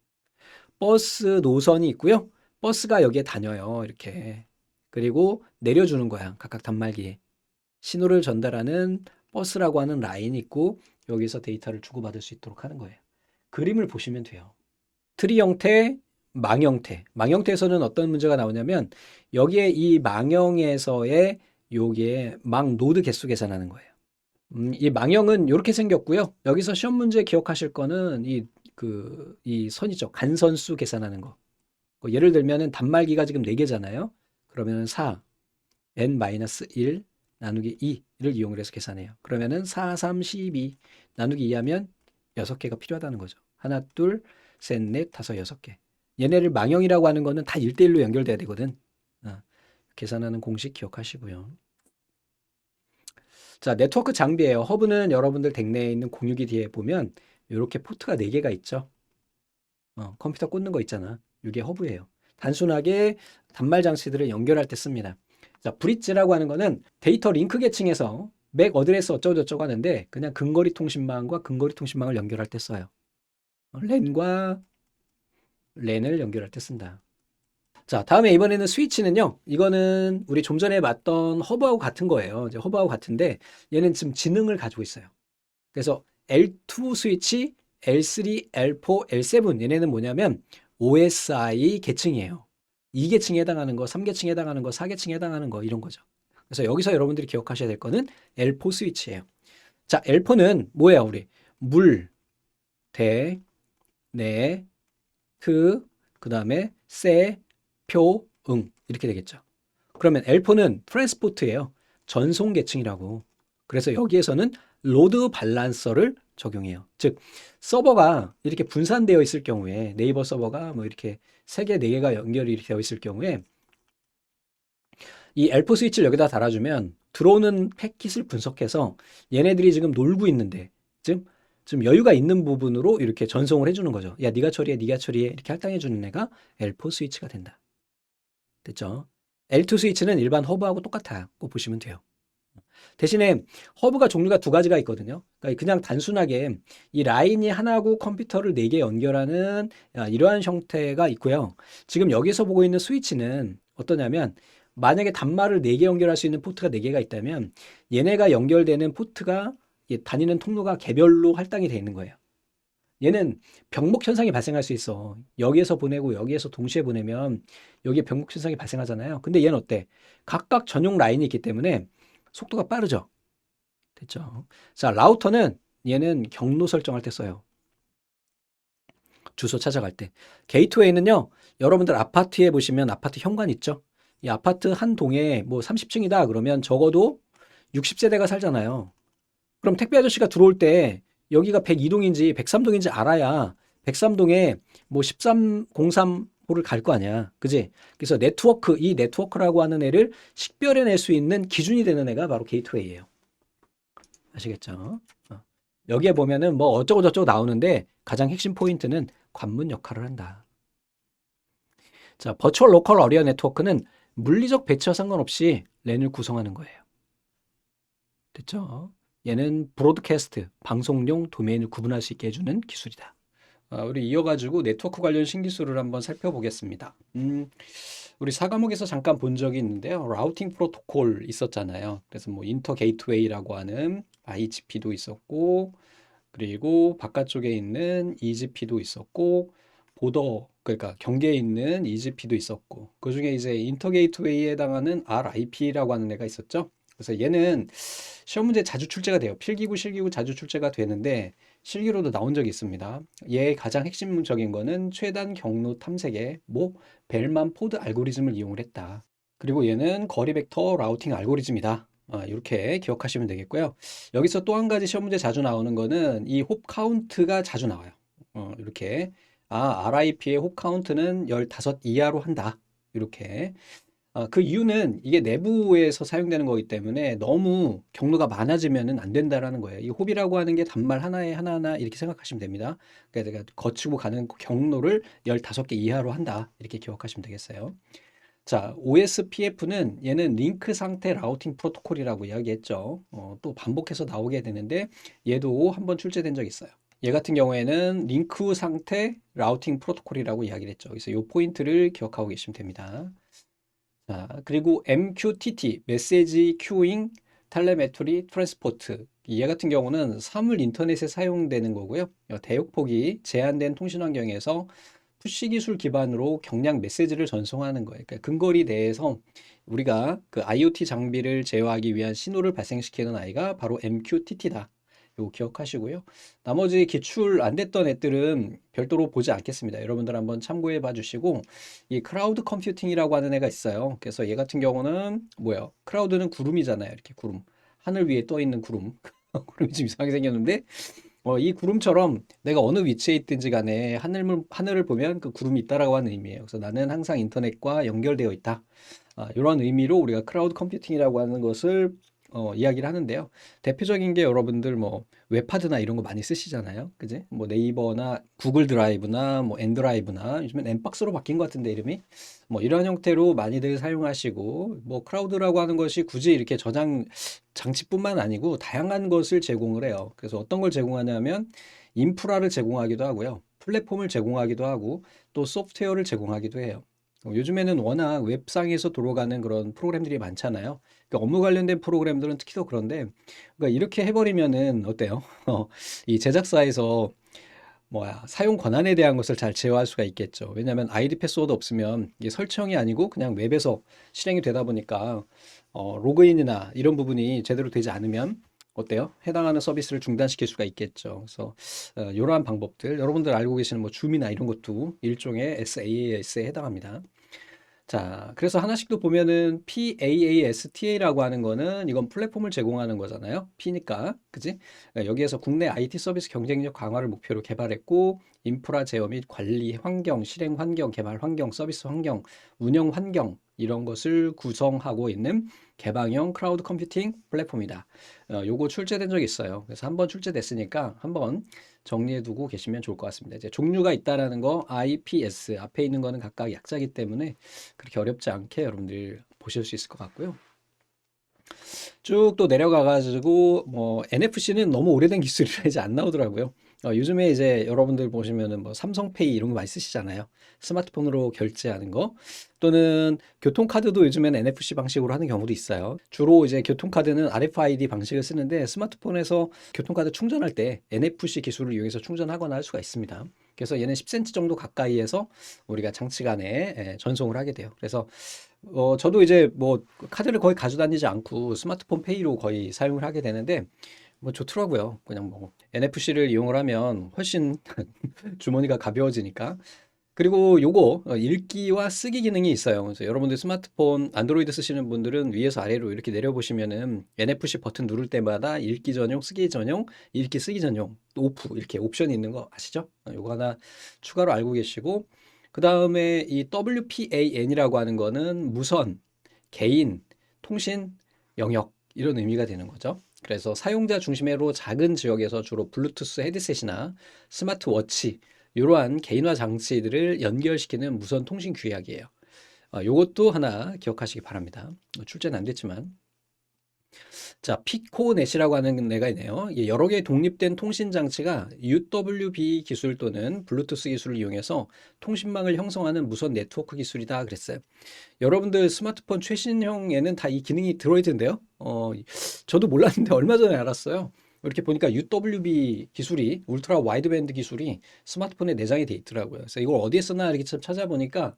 버스 노선이 있고요. 버스가 여기에 다녀요. 이렇게. 그리고 내려주는 거야. 각각 단말기에. 신호를 전달하는 버스라고 하는 라인이 있고 여기서 데이터를 주고받을 수 있도록 하는 거예요. 그림을 보시면 돼요. 트리 형태, 망 형태. 망 형태에서는 어떤 문제가 나오냐면 여기에 이 망형에서의 요게 망 노드 개수 계산하는 거예요. 이 망형은 이렇게 생겼고요. 여기서 시험 문제 기억하실 거는 이 선이죠. 간선수 계산하는 거. 예를 들면은 단말기가 지금 4개잖아요. 그러면은 4, n-1 나누기 2를 이용을 해서 계산해요. 그러면은 4, 3, 12 나누기 2 하면 6개가 필요하다는 거죠. 하나, 둘, 셋, 넷, 다섯, 6개. 얘네를 망형이라고 하는 거는 다 1대1로 연결돼야 되거든. 계산하는 공식 기억하시고요. 자, 네트워크 장비예요. 허브는 여러분들 댁 내에 있는 공유기 뒤에 보면 이렇게 포트가 4개가 있죠. 컴퓨터 꽂는 거 있잖아. 이게 허브예요. 단순하게 단말 장치들을 연결할 때 씁니다. 자, 브릿지라고 하는 거는 데이터 링크 계층에서 맥 어드레스 어쩌고저쩌고 하는데 그냥 근거리 통신망과 근거리 통신망을 연결할 때 써요. 랜과 랜을 연결할 때 쓴다. 자, 다음에 이번에는 스위치는요. 이거는 우리 좀 전에 봤던 허브하고 같은 거예요. 이제 허브하고 같은데 얘는 지금 지능을 가지고 있어요. 그래서 L2 스위치, L3, L4, L7 얘네는 뭐냐면 OSI 계층이에요. 2계층에 해당하는 거, 3계층에 해당하는 거, 4계층에 해당하는 거 이런 거죠. 그래서 여기서 여러분들이 기억하셔야 될 거는 L4 스위치예요. 자, L4는 뭐예요, 우리? 물, 대, 내, 그다음에 세, 표, 응 이렇게 되겠죠. 그러면 L4는 트랜스포트예요. 전송 계층이라고. 그래서 여기에서는 로드 밸런서를 적용해요. 즉 서버가 이렇게 분산되어 있을 경우에 네이버 서버가 뭐 이렇게 3개, 4개가 연결이 되어 있을 경우에 이 L4 스위치를 여기다 달아주면 들어오는 패킷을 분석해서 얘네들이 지금 놀고 있는데 좀 여유가 있는 부분으로 이렇게 전송을 해주는 거죠. 야, 네가 처리해, 네가 처리해 이렇게 할당해주는 애가 L4 스위치가 된다. 됐죠? L2 스위치는 일반 허브하고 똑같아요. 꼭 보시면 돼요. 대신에 허브가 종류가 2가지가 있거든요. 그러니까 그냥 단순하게 이 라인이 하나고 컴퓨터를 4개 연결하는 이러한 형태가 있고요. 지금 여기서 보고 있는 스위치는 어떠냐면 만약에 단말을 4개 연결할 수 있는 포트가 4개가 있다면 얘네가 연결되는 포트가 다니는 통로가 개별로 할당이 되어 있는 거예요. 얘는 병목 현상이 발생할 수 있어. 여기에서 보내고 여기에서 동시에 보내면 여기에 병목 현상이 발생하잖아요. 근데 얘는 어때? 각각 전용 라인이 있기 때문에 속도가 빠르죠. 됐죠? 자, 라우터는 얘는 경로 설정할 때 써요. 주소 찾아갈 때. 게이트웨이는요. 여러분들 아파트에 보시면 아파트 현관 있죠? 이 아파트 한 동에 뭐 30층이다 그러면 적어도 60세대가 살잖아요. 그럼 택배 아저씨가 들어올 때 여기가 102동인지 103동인지 알아야 103동에 뭐 1303호를 갈 거 아니야. 그지? 그래서 이 네트워크라고 하는 애를 식별해낼 수 있는 기준이 되는 애가 바로 게이트웨이예요. 아시겠죠? 여기에 보면은 뭐 어쩌고 저쩌고 나오는데 가장 핵심 포인트는 관문 역할을 한다. 자, 버추얼 로컬 어리어 네트워크는 물리적 배치와 상관없이 랜을 구성하는 거예요. 됐죠? 얘는 브로드캐스트, 방송용 도메인을 구분할 수 있게 해주는 기술이다. 우리 이어가지고 네트워크 관련 신기술을 한번 살펴보겠습니다. 우리 4과목에서 잠깐 본 적이 있는데요. 라우팅 프로토콜 있었잖아요. 그래서 뭐 인터 게이트웨이라고 하는 IGP도 있었고, 그리고 바깥쪽에 있는 EGP도 있었고, 그러니까 경계에 있는 EGP도 있었고, 그 중에 이제 인터 게이트웨이에 해당하는 RIP라고 하는 애가 있었죠. 그래서 얘는 시험 문제 자주 출제가 돼요. 필기구, 실기구 자주 출제가 되는데 실기로도 나온 적이 있습니다. 얘의 가장 핵심적인 거는 최단 경로 탐색에 벨만 포드 알고리즘을 이용을 했다. 그리고 얘는 거리 벡터 라우팅 알고리즘이다. 이렇게 기억하시면 되겠고요. 여기서 또 한 가지 시험 문제 자주 나오는 거는 이 홉 카운트가 자주 나와요. 이렇게 RIP의 홉 카운트는 15 이하로 한다. 이렇게. 그 이유는 이게 내부에서 사용되는 거기 때문에 너무 경로가 많아지면은 안 된다라는 거예요. 이 홉이라고 하는 게 단말 하나에 하나하나 이렇게 생각하시면 됩니다. 그러니까 내가 거치고 가는 경로를 15개 이하로 한다. 이렇게 기억하시면 되겠어요. 자, OSPF는 얘는 링크 상태 라우팅 프로토콜이라고 이야기했죠. 또 반복해서 나오게 되는데 얘도 한번 출제된 적이 있어요. 얘 같은 경우에는 링크 상태 라우팅 프로토콜이라고 이야기를 했죠. 그래서 이 포인트를 기억하고 계시면 됩니다. 자, 그리고 MQTT, 메시지 큐잉, 텔레메트리, 트랜스포트. 얘 같은 경우는 사물 인터넷에 사용되는 거고요. 대역폭이 제한된 통신 환경에서 푸시 기술 기반으로 경량 메시지를 전송하는 거예요. 그러니까 근거리 내에서 우리가 그 IoT 장비를 제어하기 위한 신호를 발생시키는 아이가 바로 MQTT다. 이거 기억하시고요. 나머지 기출 안 됐던 애들은 별도로 보지 않겠습니다. 여러분들 한번 참고해 봐 주시고, 이 크라우드 컴퓨팅이라고 하는 애가 있어요. 그래서 얘 같은 경우는 뭐예요? 크라우드는 구름이잖아요. 이렇게 구름. 하늘 위에 떠 있는 구름. 구름이 좀 이상하게 생겼는데, 이 구름처럼 내가 어느 위치에 있든지 간에 하늘을 보면 그 구름이 있다라고 하는 의미예요. 그래서 나는 항상 인터넷과 연결되어 있다. 이런 의미로 우리가 크라우드 컴퓨팅이라고 하는 것을 이야기를 하는데요. 대표적인 게 여러분들 뭐 웹하드나 이런 거 많이 쓰시잖아요. 그지? 뭐 네이버나 구글 드라이브나 뭐 엔드라이브나 요즘엔 엠박스로 바뀐 것 같은데 이름이 뭐 이런 형태로 많이들 사용하시고 뭐 크라우드라고 하는 것이 굳이 이렇게 저장 장치뿐만 아니고 다양한 것을 제공을 해요. 그래서 어떤 걸 제공하냐면 인프라를 제공하기도 하고요. 플랫폼을 제공하기도 하고 또 소프트웨어를 제공하기도 해요. 요즘에는 워낙 웹상에서 돌아가는 그런 프로그램들이 많잖아요. 그러니까 업무 관련된 프로그램들은 특히 더 그런데, 그러니까 이렇게 해버리면은 어때요? 이 제작사에서 사용 권한에 대한 것을 잘 제어할 수가 있겠죠. 왜냐하면 아이디 패스워드 없으면 이게 설정이 아니고 그냥 웹에서 실행이 되다 보니까 로그인이나 이런 부분이 제대로 되지 않으면 어때요? 해당하는 서비스를 중단시킬 수가 있겠죠. 그래서 이러한 방법들 여러분들 알고 계시는 뭐 줌이나 이런 것도 일종의 SaaS에 해당합니다. 자, 그래서 하나씩 또 보면은 PaaSTA라고 하는 거는 이건 플랫폼을 제공하는 거잖아요. P니까, 그지? 여기에서 국내 IT 서비스 경쟁력 강화를 목표로 개발했고, 인프라 제어 및 관리 환경, 실행 환경, 개발 환경, 서비스 환경, 운영 환경, 이런 것을 구성하고 있는 개방형 크라우드 컴퓨팅 플랫폼이다. 요거 출제된 적이 있어요. 그래서 한번 출제됐으니까 한번 정리해 두고 계시면 좋을 것 같습니다. 이제 종류가 있다라는 거, IPS, 앞에 있는 거는 각각 약자이기 때문에 그렇게 어렵지 않게 여러분들 보실 수 있을 것 같고요. 쭉 또 내려가가지고 뭐 NFC는 너무 오래된 기술이라 이제 안 나오더라고요. 요즘에 이제 여러분들 보시면은 뭐 삼성페이 이런 거 많이 쓰시잖아요. 스마트폰으로 결제하는 거 또는 교통카드도 요즘에는 NFC 방식으로 하는 경우도 있어요. 주로 이제 교통카드는 RFID 방식을 쓰는데 스마트폰에서 교통카드 충전할 때 NFC 기술을 이용해서 충전하거나 할 수가 있습니다. 그래서 얘는 10cm 정도 가까이에서 우리가 장치 간에 전송을 하게 돼요. 그래서 저도 이제 뭐 카드를 거의 가져다니지 않고 스마트폰 페이로 거의 사용을 하게 되는데 뭐 좋더라고요. 그냥 뭐 NFC를 이용을 하면 훨씬 주머니가 가벼워지니까. 그리고 요거 읽기와 쓰기 기능이 있어요. 그래서 여러분들 스마트폰 안드로이드 쓰시는 분들은 위에서 아래로 이렇게 내려보시면은 NFC 버튼 누를 때마다 읽기 전용, 쓰기 전용, 읽기 쓰기 전용, 오프 이렇게 옵션이 있는 거 아시죠? 요거 하나 추가로 알고 계시고 그 다음에 이 WPAN이라고 하는 거는 무선, 개인, 통신, 영역 이런 의미가 되는 거죠. 그래서 사용자 중심으로 작은 지역에서 주로 블루투스 헤드셋이나 스마트워치 이러한 개인화 장치들을 연결시키는 무선 통신 규약이에요. 요것도 하나 기억하시기 바랍니다. 출제는 안 됐지만. 자, 피코넷이라고 하는 애가 있네요. 이게 여러 개의 독립된 통신 장치가 UWB 기술 또는 블루투스 기술을 이용해서 통신망을 형성하는 무선 네트워크 기술이다 그랬어요. 여러분들 스마트폰 최신형에는 다 이 기능이 들어있던데요. 저도 몰랐는데 얼마 전에 알았어요. 이렇게 보니까 UWB 기술이 울트라 와이드밴드 기술이 스마트폰에 내장이 돼 있더라고요. 그래서 이걸 어디에 쓰나 이렇게 참 찾아보니까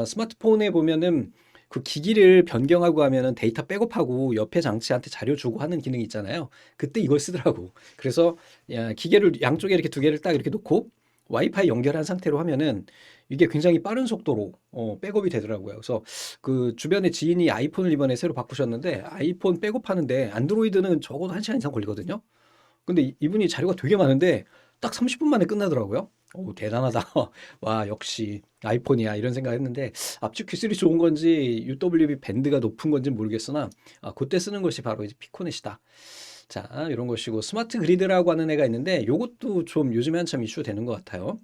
스마트폰에 보면은 그 기기를 변경하고 하면은 데이터 백업하고 옆에 장치한테 자료 주고 하는 기능이 있잖아요. 그때 이걸 쓰더라고. 그래서 기계를 양쪽에 이렇게 두 개를 딱 이렇게 놓고 와이파이 연결한 상태로 하면은 이게 굉장히 빠른 속도로 백업이 되더라고요. 그래서 그 주변에 지인이 아이폰을 이번에 새로 바꾸셨는데 아이폰 백업하는데 안드로이드는 적어도 1시간 이상 걸리거든요. 근데 이분이 자료가 되게 많은데 딱 30분 만에 끝나더라고요. 오, 대단하다. 와, 역시 아이폰이야. 이런 생각했는데 압축 기술이 좋은 건지 UWB 밴드가 높은 건지 모르겠으나 그때 쓰는 것이 바로 이제 피코넷이다. 자, 이런 것이고 스마트 그리드라고 하는 애가 있는데 요것도 좀 요즘에 한참 이슈 되는 것 같아요.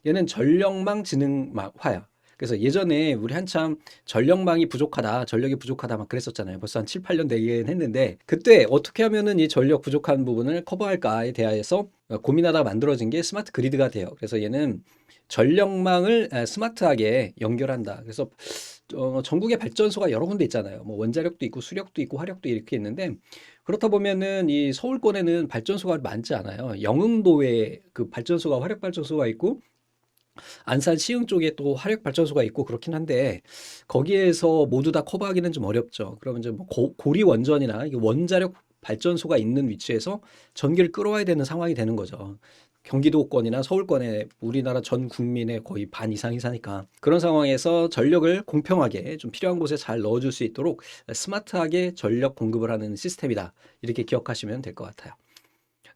얘는 전력망 지능화야. 그래서 예전에 우리 한참 전력망이 부족하다, 전력이 부족하다 막 그랬었잖아요. 벌써 한 7, 8년 되긴 했는데 그때 어떻게 하면은 이 전력 부족한 부분을 커버할까에 대해서 고민하다가 만들어진 게 스마트 그리드가 돼요. 그래서 얘는 전력망을 스마트하게 연결한다. 그래서 전국에 발전소가 여러 군데 있잖아요. 뭐 원자력도 있고 수력도 있고 화력도 이렇게 있는데 그렇다 보면은 이 서울권에는 발전소가 많지 않아요. 영흥도에 그 발전소가 화력 발전소가 있고 안산 시흥 쪽에 또 화력 발전소가 있고 그렇긴 한데 거기에서 모두 다 커버하기는 좀 어렵죠. 그러면 이제 뭐 고리 원전이나 이게 원자력 발전소가 있는 위치에서 전기를 끌어와야 되는 상황이 되는 거죠. 경기도권이나 서울권에 우리나라 전 국민의 거의 반 이상이 사니까 그런 상황에서 전력을 공평하게 좀 필요한 곳에 잘 넣어줄 수 있도록 스마트하게 전력 공급을 하는 시스템이다. 이렇게 기억하시면 될 것 같아요.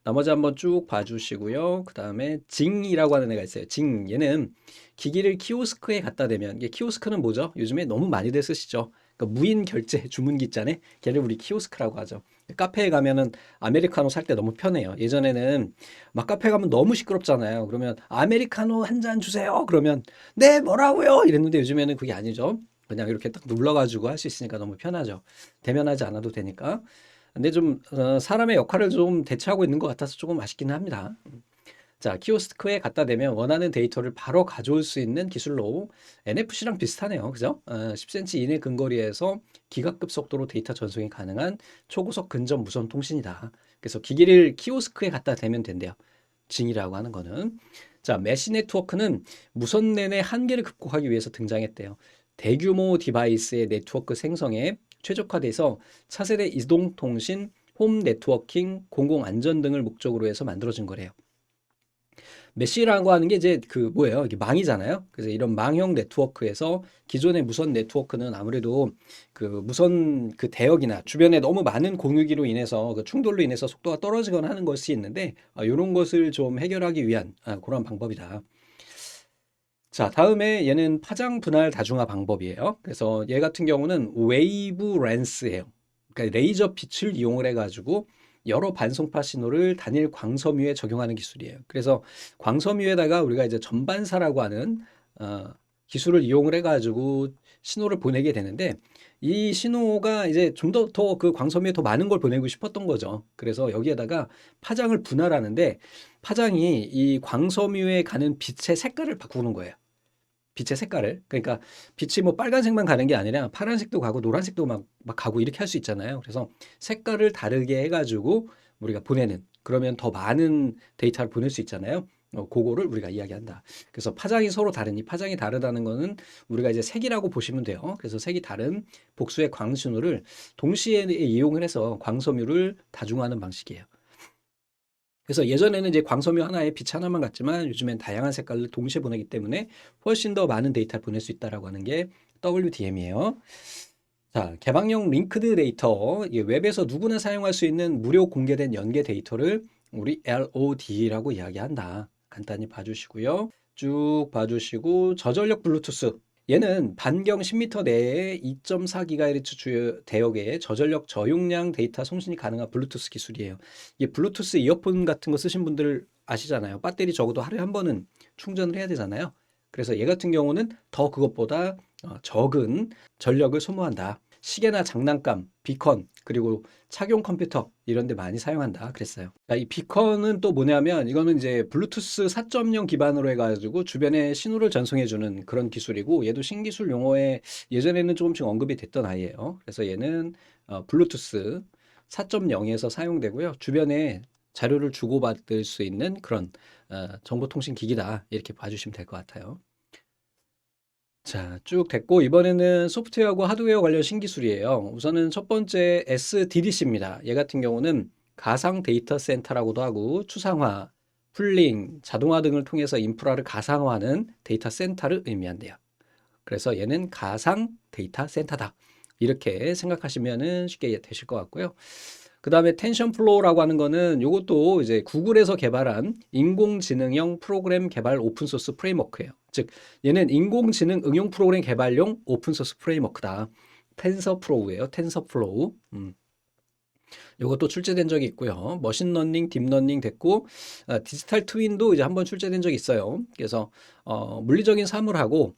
나머지 한번 쭉 봐주시고요. 그 다음에 징이라고 하는 애가 있어요. 징. 얘는 기기를 키오스크에 갖다 대면, 이게 키오스크는 뭐죠? 요즘에 너무 많이들 쓰시죠. 그러니까 무인 결제 주문기 있잖아요. 걔를 우리 키오스크라고 하죠. 카페에 가면은 아메리카노 살 때 너무 편해요. 예전에는 막 카페 가면 너무 시끄럽잖아요. 그러면 아메리카노 한 잔 주세요. 그러면 네, 뭐라고요? 이랬는데 요즘에는 그게 아니죠. 그냥 이렇게 딱 눌러가지고 할 수 있으니까 너무 편하죠. 대면하지 않아도 되니까. 근데 좀 사람의 역할을 좀 대체하고 있는 것 같아서 조금 아쉽기는 합니다. 자, 키오스크에 갖다 대면 원하는 데이터를 바로 가져올 수 있는 기술로 NFC랑 비슷하네요. 그죠? 10cm 이내 근거리에서 기가급 속도로 데이터 전송이 가능한 초고속 근접 무선 통신이다. 그래서 기기를 키오스크에 갖다 대면 된대요. 징이라고 하는 거는. 자, 메시 네트워크는 무선 랜의 한계를 극복하기 위해서 등장했대요. 대규모 디바이스의 네트워크 생성에 최적화돼서 차세대 이동통신, 홈 네트워킹, 공공안전 등을 목적으로 해서 만들어진 거래요. 메시라고 하는 게 이제 그 뭐예요? 이게 망이잖아요. 그래서 이런 망형 네트워크에서 기존의 무선 네트워크는 아무래도 그 무선 그 대역이나 주변에 너무 많은 공유기로 인해서 그 충돌로 인해서 속도가 떨어지거나 하는 것이 있는데 이런 것을 좀 해결하기 위한 그런 방법이다. 자, 다음에 얘는 파장 분할 다중화 방법이에요. 그래서 얘 같은 경우는 웨이브 랜스예요. 그러니까 레이저 빛을 이용을 해가지고 여러 반송파 신호를 단일 광섬유에 적용하는 기술이에요. 그래서 광섬유에다가 우리가 이제 전반사라고 하는 기술을 이용을 해가지고 신호를 보내게 되는데 이 신호가 이제 좀 더 그 광섬유에 더 많은 걸 보내고 싶었던 거죠. 그래서 여기에다가 파장을 분할하는데 파장이 이 광섬유에 가는 빛의 색깔을 바꾸는 거예요. 빛의 색깔을. 그러니까 빛이 뭐 빨간색만 가는 게 아니라 파란색도 가고 노란색도 막 가고 이렇게 할 수 있잖아요. 그래서 색깔을 다르게 해가지고 우리가 보내는 그러면 더 많은 데이터를 보낼 수 있잖아요. 그거를 우리가 이야기한다. 그래서 파장이 서로 다르니 파장이 다르다는 거는 우리가 이제 색이라고 보시면 돼요. 그래서 색이 다른 복수의 광신호를 동시에 이용을 해서 광섬유를 다중화하는 방식이에요. 그래서 예전에는 이제 광섬유 하나에 빛 하나만 갔지만 요즘엔 다양한 색깔을 동시에 보내기 때문에 훨씬 더 많은 데이터를 보낼 수 있다라고 하는 게 WDM이에요. 자, 개방형 링크드 데이터, 이게 웹에서 누구나 사용할 수 있는 무료 공개된 연계 데이터를 우리 LOD라고 이야기한다. 간단히 봐주시고요. 쭉 봐주시고 저전력 블루투스. 얘는 반경 10m 내에 2.4GHz 주요 대역의 저전력 저용량 데이터 송신이 가능한 블루투스 기술이에요. 이게 블루투스 이어폰 같은 거 쓰신 분들 아시잖아요. 배터리 적어도 하루에 한 번은 충전을 해야 되잖아요. 그래서 얘 같은 경우는 더 그것보다 적은 전력을 소모한다. 시계나 장난감, 비컨, 그리고 착용 컴퓨터 이런 데 많이 사용한다 그랬어요. 자, 이 비컨은 또 뭐냐면 이거는 이제 블루투스 4.0 기반으로 해가지고 주변에 신호를 전송해주는 그런 기술이고, 얘도 신기술 용어에 예전에는 조금씩 언급이 됐던 아이예요. 그래서 얘는 블루투스 4.0에서 사용되고요. 주변에 자료를 주고받을 수 있는 그런 정보통신 기기다, 이렇게 봐주시면 될 것 같아요. 자, 쭉 됐고, 이번에는 소프트웨어하고 하드웨어 관련 신기술이에요. 우선은 첫 번째 SDDC입니다. 얘 같은 경우는 가상 데이터 센터라고도 하고, 추상화, 풀링, 자동화 등을 통해서 인프라를 가상화하는 데이터 센터를 의미한대요. 그래서 얘는 가상 데이터 센터다, 이렇게 생각하시면 쉽게 되실 것 같고요. 그 다음에 텐션플로우라고 하는 거는 이것도 이제 구글에서 개발한 인공지능형 프로그램 개발 오픈소스 프레임워크예요. 즉 얘는 인공지능 응용 프로그램 개발용 오픈소스 프레임워크다. 텐서플로우예요. 텐서플로우. 이것도 출제된 적이 있고요. 머신러닝, 딥러닝 됐고, 디지털 트윈도 이제 한번 출제된 적이 있어요. 그래서 물리적인 사물하고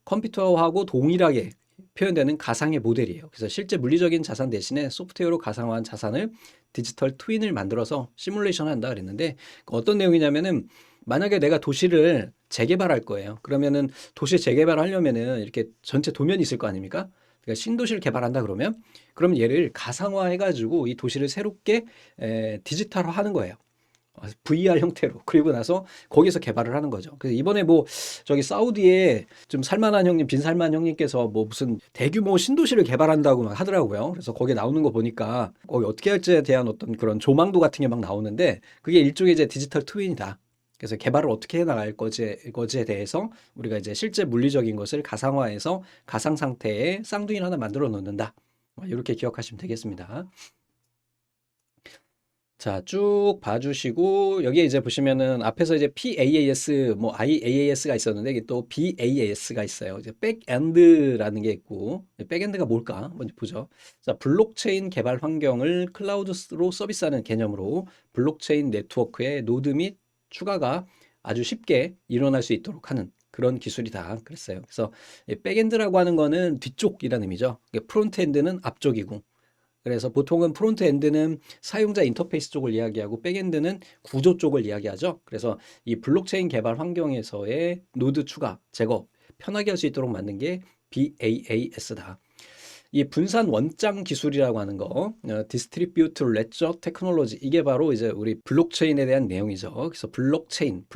컴퓨터하고 동일하게 표현되는 가상의 모델이에요. 그래서 실제 물리적인 자산 대신에 소프트웨어로 가상화한 자산을 디지털 트윈을 만들어서 시뮬레이션 한다 그랬는데, 어떤 내용이냐면은 만약에 내가 도시를 재개발할 거예요. 그러면은 도시 재개발하려면은 이렇게 전체 도면이 있을 거 아닙니까? 그러니까 신도시를 개발한다 그러면 얘를 가상화 해가지고 이 도시를 새롭게 디지털화 하는 거예요. VR 형태로. 그리고 나서 거기서 개발을 하는 거죠. 그래서 이번에 뭐 저기 사우디에 좀 살만한 형님, 빈살만 형님께서 뭐 무슨 대규모 신도시를 개발한다고 막 하더라고요. 그래서 거기 나오는 거 보니까 거기 어떻게 할지에 대한 어떤 그런 조망도 같은 게 막 나오는데, 그게 일종의 이제 디지털 트윈이다. 그래서 개발을 어떻게 해 나갈 거지에 대해서 우리가 이제 실제 물리적인 것을 가상화해서 가상 상태의 쌍둥이를 하나 만들어 놓는다. 이렇게 기억하시면 되겠습니다. 자, 쭉 봐주시고, 여기에 이제 보시면은 앞에서 이제 PAAS, 뭐 IAAS가 있었는데, 이게 또 BAAS가 있어요. 이제 백엔드라는 게 있고, 백엔드가 뭘까? 먼저 보죠. 자, 블록체인 개발 환경을 클라우드로 서비스하는 개념으로 블록체인 네트워크의 노드 및 추가가 아주 쉽게 일어날 수 있도록 하는 그런 기술이다 그랬어요. 그래서 백엔드라고 하는 거는 뒤쪽이라는 의미죠. 프론트엔드는 앞쪽이고, 그래서 보통은 프론트엔드는 사용자 인터페이스 쪽을 이야기하고 백엔드는 구조 쪽을 이야기하죠. 그래서 이 블록체인 개발 환경에서의 노드 추가, 제거, 편하게 할 수 있도록 만든 게 BAAS다. 이 분산 원장 기술이라고 하는 거, 디스트리뷰트 레저 테크놀로지, 이게 바로 이제 우리 블록체인에 대한 내용이죠. 그래서 블록체인,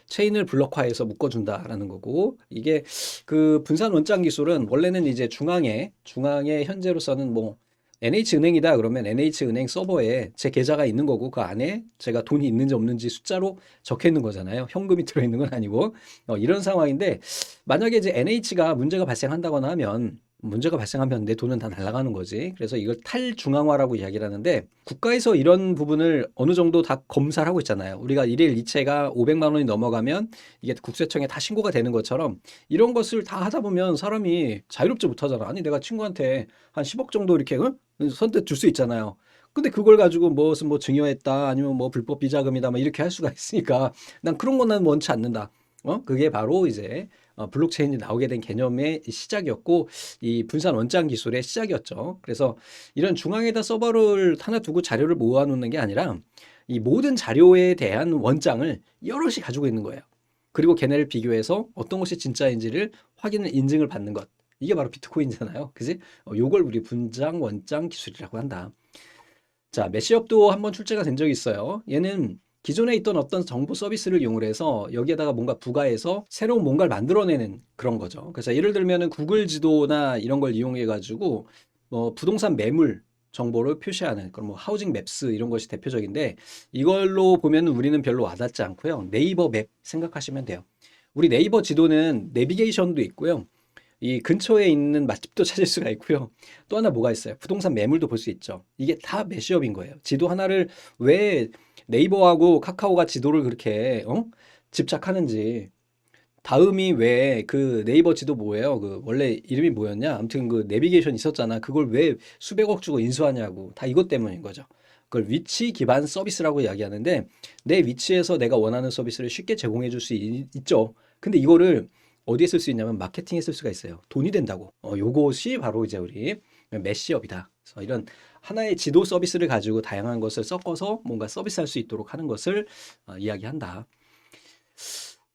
체인을 블록화해서 묶어준다라는 거고, 이게 그 분산 원장 기술은 원래는 이제 중앙에 현재로서는 뭐 NH은행이다 그러면 NH은행 서버에 제 계좌가 있는 거고, 그 안에 제가 돈이 있는지 없는지 숫자로 적혀 있는 거잖아요. 현금이 들어있는 건 아니고. 이런 상황인데, 만약에 이제 NH가 문제가 발생한다거나 하면, 문제가 발생하면 내 돈은 다 날아가는 거지. 그래서 이걸 탈중앙화라고 이야기를 하는데, 국가에서 이런 부분을 어느 정도 다 검사를 하고 있잖아요. 우리가 일일 이체가 500만 원이 넘어가면 이게 국세청에 다 신고가 되는 것처럼, 이런 것을 다 하다 보면 사람이 자유롭지 못하잖아. 아니 내가 친구한테 한 10억 정도 이렇게 선뜻 줄 수 있잖아요. 근데 그걸 가지고 무슨 뭐 증여했다, 아니면 뭐 불법 비자금이다, 막 이렇게 할 수가 있으니까 난 그런 건 난 원치 않는다. 그게 바로 이제 블록체인이 나오게 된 개념의 시작이었고, 이 분산 원장 기술의 시작이었죠. 그래서 이런 중앙에다 서버를 하나 두고 자료를 모아놓는 게 아니라 이 모든 자료에 대한 원장을 여럿이 가지고 있는 거예요. 그리고 걔네를 비교해서 어떤 것이 진짜인지를 확인을, 인증을 받는 것. 이게 바로 비트코인이잖아요. 그지? 요걸 우리 분장 원장 기술이라고 한다. 자, 메시업도 한번 출제가 된 적이 있어요. 얘는 기존에 있던 어떤 정보 서비스를 이용을 해서 여기에다가 뭔가 부가해서 새로운 뭔가를 만들어내는 그런 거죠. 그래서 예를 들면은 구글 지도나 이런 걸 이용해 가지고 뭐 부동산 매물 정보를 표시하는 그런 뭐 하우징 맵스 이런 것이 대표적인데, 이걸로 보면 우리는 별로 와닿지 않고요. 네이버 맵 생각하시면 돼요. 우리 네이버 지도는 내비게이션도 있고요. 이 근처에 있는 맛집도 찾을 수가 있고요. 또 하나 뭐가 있어요? 부동산 매물도 볼 수 있죠. 이게 다 매시업인 거예요. 지도 하나를 왜 네이버하고 카카오가 지도를 그렇게 집착하는지. 다음이 왜 그 네이버 지도 뭐예요? 그 원래 이름이 뭐였냐? 아무튼 그 내비게이션 있었잖아. 그걸 왜 수백억 주고 인수하냐고. 다 이것 때문인 거죠. 그걸 위치 기반 서비스라고 이야기하는데, 내 위치에서 내가 원하는 서비스를 쉽게 제공해 줄 수 있죠. 근데 이거를 어디에 쓸 수 있냐면 마케팅에 쓸 수가 있어요. 돈이 된다고. 요것이 바로 이제 우리 메시업이다. 그래서 이런 하나의 지도 서비스를 가지고 다양한 것을 섞어서 뭔가 서비스할 수 있도록 하는 것을 이야기한다.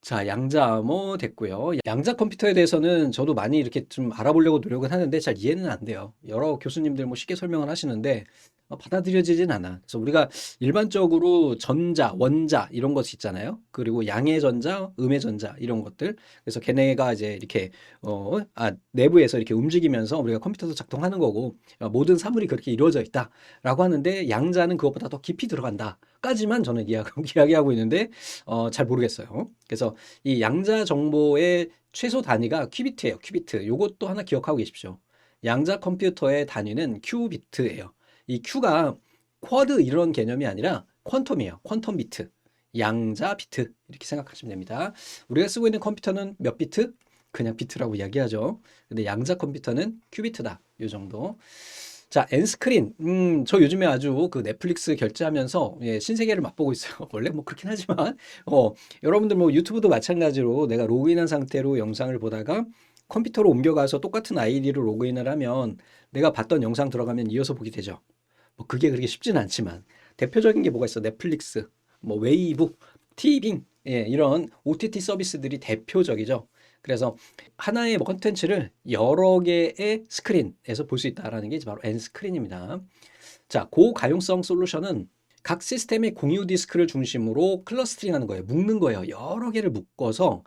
자, 양자 암호 됐고요. 양자 컴퓨터에 대해서는 저도 많이 이렇게 좀 알아보려고 노력은 하는데 잘 이해는 안 돼요. 여러 교수님들 뭐 쉽게 설명을 하시는데 받아들여지진 않아. 그래서 우리가 일반적으로 전자, 원자 이런 것 있잖아요. 그리고 양의 전자, 음의 전자 이런 것들. 그래서 걔네가 이제 이렇게 내부에서 이렇게 움직이면서 우리가 컴퓨터도 작동하는 거고 모든 사물이 그렇게 이루어져 있다라고 하는데 양자는 그것보다 더 깊이 들어간다까지만 저는 이야기하고 있는데 잘 모르겠어요. 그래서 이 양자 정보의 최소 단위가 큐비트예요. 큐비트. 요것도 하나 기억하고 계십시오. 양자 컴퓨터의 단위는 큐비트예요. 이 Q가 쿼드 이런 개념이 아니라 퀀텀이에요. 퀀텀 비트. 양자 비트. 이렇게 생각하시면 됩니다. 우리가 쓰고 있는 컴퓨터는 몇 비트? 그냥 비트라고 이야기하죠. 근데 양자 컴퓨터는 큐비트다. 요 정도. 자, 엔스크린. 저 요즘에 아주 그 넷플릭스 결제하면서 신세계를 맛보고 있어요. 원래 뭐 그렇긴 하지만, 여러분들 뭐 유튜브도 마찬가지로 내가 로그인한 상태로 영상을 보다가 컴퓨터로 옮겨가서 똑같은 아이디로 로그인을 하면 내가 봤던 영상 들어가면 이어서 보게 되죠. 뭐 그게 그렇게 쉽진 않지만 대표적인 게 뭐가 있어? 넷플릭스, 뭐 웨이브, 티빙, 이런 OTT 서비스들이 대표적이죠. 그래서 하나의 콘텐츠를 여러 개의 스크린에서 볼 수 있다라는 게 바로 N스크린입니다. 자, 고가용성 솔루션은 각 시스템의 공유 디스크를 중심으로 클러스터링하는 거예요. 묶는 거예요. 여러 개를 묶어서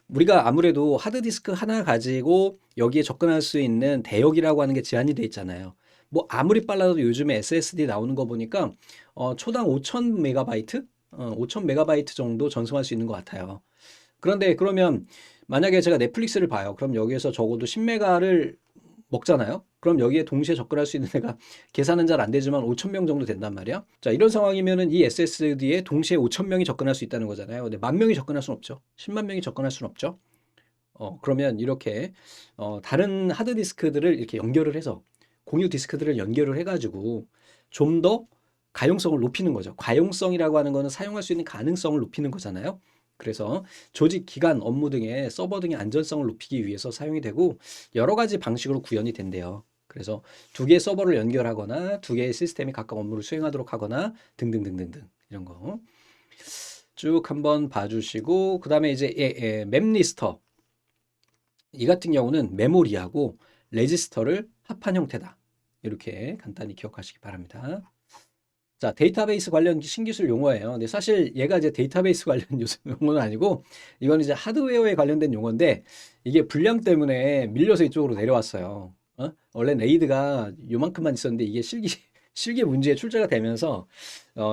우리가 아무래도 하드디스크 하나 가지고 여기에 접근할 수 있는 대역이라고 하는 게 제한이 돼 있잖아요. 뭐 아무리 빨라도 요즘에 SSD 나오는 거 보니까 초당 5000 메가바이트? 5000 메가바이트 정도 전송할 수 있는 것 같아요. 그런데 그러면 만약에 제가 넷플릭스를 봐요. 그럼 여기에서 적어도 10메가를 먹잖아요. 그럼 여기에 동시에 접근할 수 있는 애가 계산은 잘 안 되지만 5,000명 정도 된단 말이야. 자, 이런 상황이면은 이 SSD에 동시에 5,000명이 접근할 수 있다는 거잖아요. 근데 10,000명이 접근할 수는 없죠. 10만 명이 접근할 수는 없죠. 그러면 이렇게 다른 하드디스크들을 이렇게 연결을 해서 공유 디스크들을 연결을 해가지고 좀 더 가용성을 높이는 거죠. 가용성이라고 하는 거는 사용할 수 있는 가능성을 높이는 거잖아요. 그래서 조직, 기간, 업무 등의 서버 등의 안전성을 높이기 위해서 사용이 되고 여러 가지 방식으로 구현이 된대요. 그래서 두 개의 서버를 연결하거나 두 개의 시스템이 각각 업무를 수행하도록 하거나 등등등등등 이런 거 쭉 한번 봐주시고 그 다음에 이제 맵리스터 이 같은 경우는 메모리하고 레지스터를 합한 형태다. 이렇게 간단히 기억하시기 바랍니다. 자, 데이터베이스 관련 신기술 용어예요. 근데 사실 얘가 이제 데이터베이스 관련 용어는 아니고 이건 이제 하드웨어에 관련된 용어인데 이게 불량 때문에 밀려서 이쪽으로 내려왔어요. 원래 레이드가 요만큼만 있었는데 이게 실기 문제에 출제가 되면서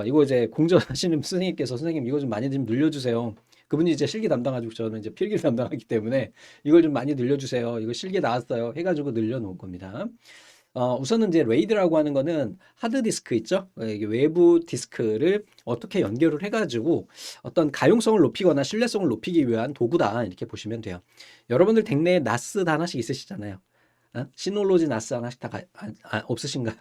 이거 이제 공전하시는 선생님께서 선생님 이거 좀 많이 좀 늘려주세요. 그분이 이제 실기 담당하고 저는 이제 필기를 담당하기 때문에 이걸 좀 많이 늘려주세요. 이거 실기 나왔어요. 해가지고 늘려놓은 겁니다. 우선은 이제 레이드라고 하는 거는 하드디스크 있죠? 이게 외부 디스크를 어떻게 연결을 해가지고 어떤 가용성을 높이거나 신뢰성을 높이기 위한 도구다. 이렇게 보시면 돼요. 여러분들 댁내에 나스 다 하나씩 있으시잖아요. 시놀로지 나스 하나씩 다 없으신가요?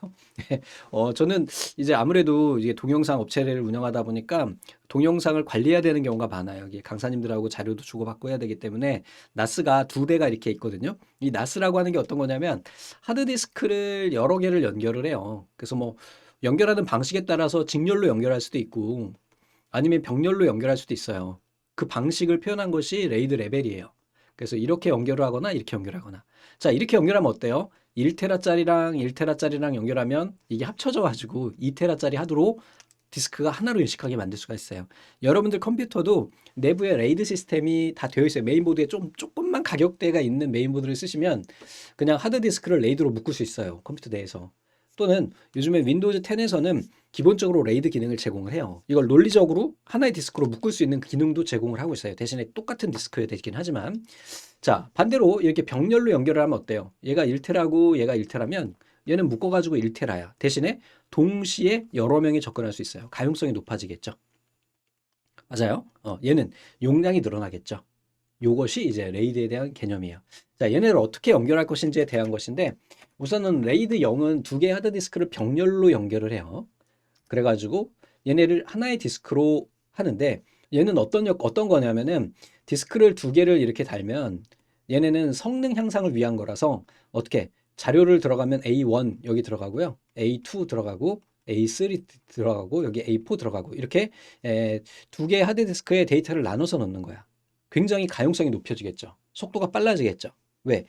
저는 이제 아무래도 이제 동영상 업체를 운영하다 보니까 동영상을 관리해야 되는 경우가 많아요. 이게 강사님들하고 자료도 주고받고 해야 되기 때문에 나스가 두 대가 이렇게 있거든요. 이 나스라고 하는 게 어떤 거냐면 하드디스크를 여러 개를 연결을 해요. 그래서 뭐 연결하는 방식에 따라서 직렬로 연결할 수도 있고 아니면 병렬로 연결할 수도 있어요. 그 방식을 표현한 것이 레이드 레벨이에요. 그래서 이렇게 연결을 하거나 이렇게 연결하거나. 자, 이렇게 연결하면 어때요? 1테라짜리랑 1테라짜리랑 연결하면 이게 합쳐져 가지고 2테라짜리 하드로 디스크가 하나로 인식하게 만들 수가 있어요. 여러분들 컴퓨터도 내부에 레이드 시스템이 다 되어 있어요. 메인보드에 조금만 가격대가 있는 메인보드를 쓰시면 그냥 하드디스크를 레이드로 묶을 수 있어요. 컴퓨터 내에서. 또는 요즘에 윈도우즈 10에서는 기본적으로 레이드 기능을 제공을 해요. 이걸 논리적으로 하나의 디스크로 묶을 수 있는 기능도 제공을 하고 있어요. 대신에 똑같은 디스크에 되긴 하지만 자, 반대로 이렇게 병렬로 연결을 하면 어때요? 얘가 1테라고 얘가 1테라면 얘는 묶어가지고 1테라야. 대신에 동시에 여러 명이 접근할 수 있어요. 가용성이 높아지겠죠. 맞아요. 얘는 용량이 늘어나겠죠. 요것이 이제 레이드에 대한 개념이에요. 자, 얘네를 어떻게 연결할 것인지에 대한 것인데 우선은 레이드 0은 두 개의 하드디스크를 병렬로 연결을 해요. 그래가지고 얘네를 하나의 디스크로 하는데 얘는 어떤 거냐면은 디스크를 두 개를 이렇게 달면 얘네는 성능 향상을 위한 거라서 어떻게 자료를 들어가면 A1 여기 들어가고요. A2 들어가고 A3 들어가고 여기 A4 들어가고 이렇게 두 개의 하드디스크에 데이터를 나눠서 넣는 거야. 굉장히 가용성이 높여지겠죠. 속도가 빨라지겠죠. 왜?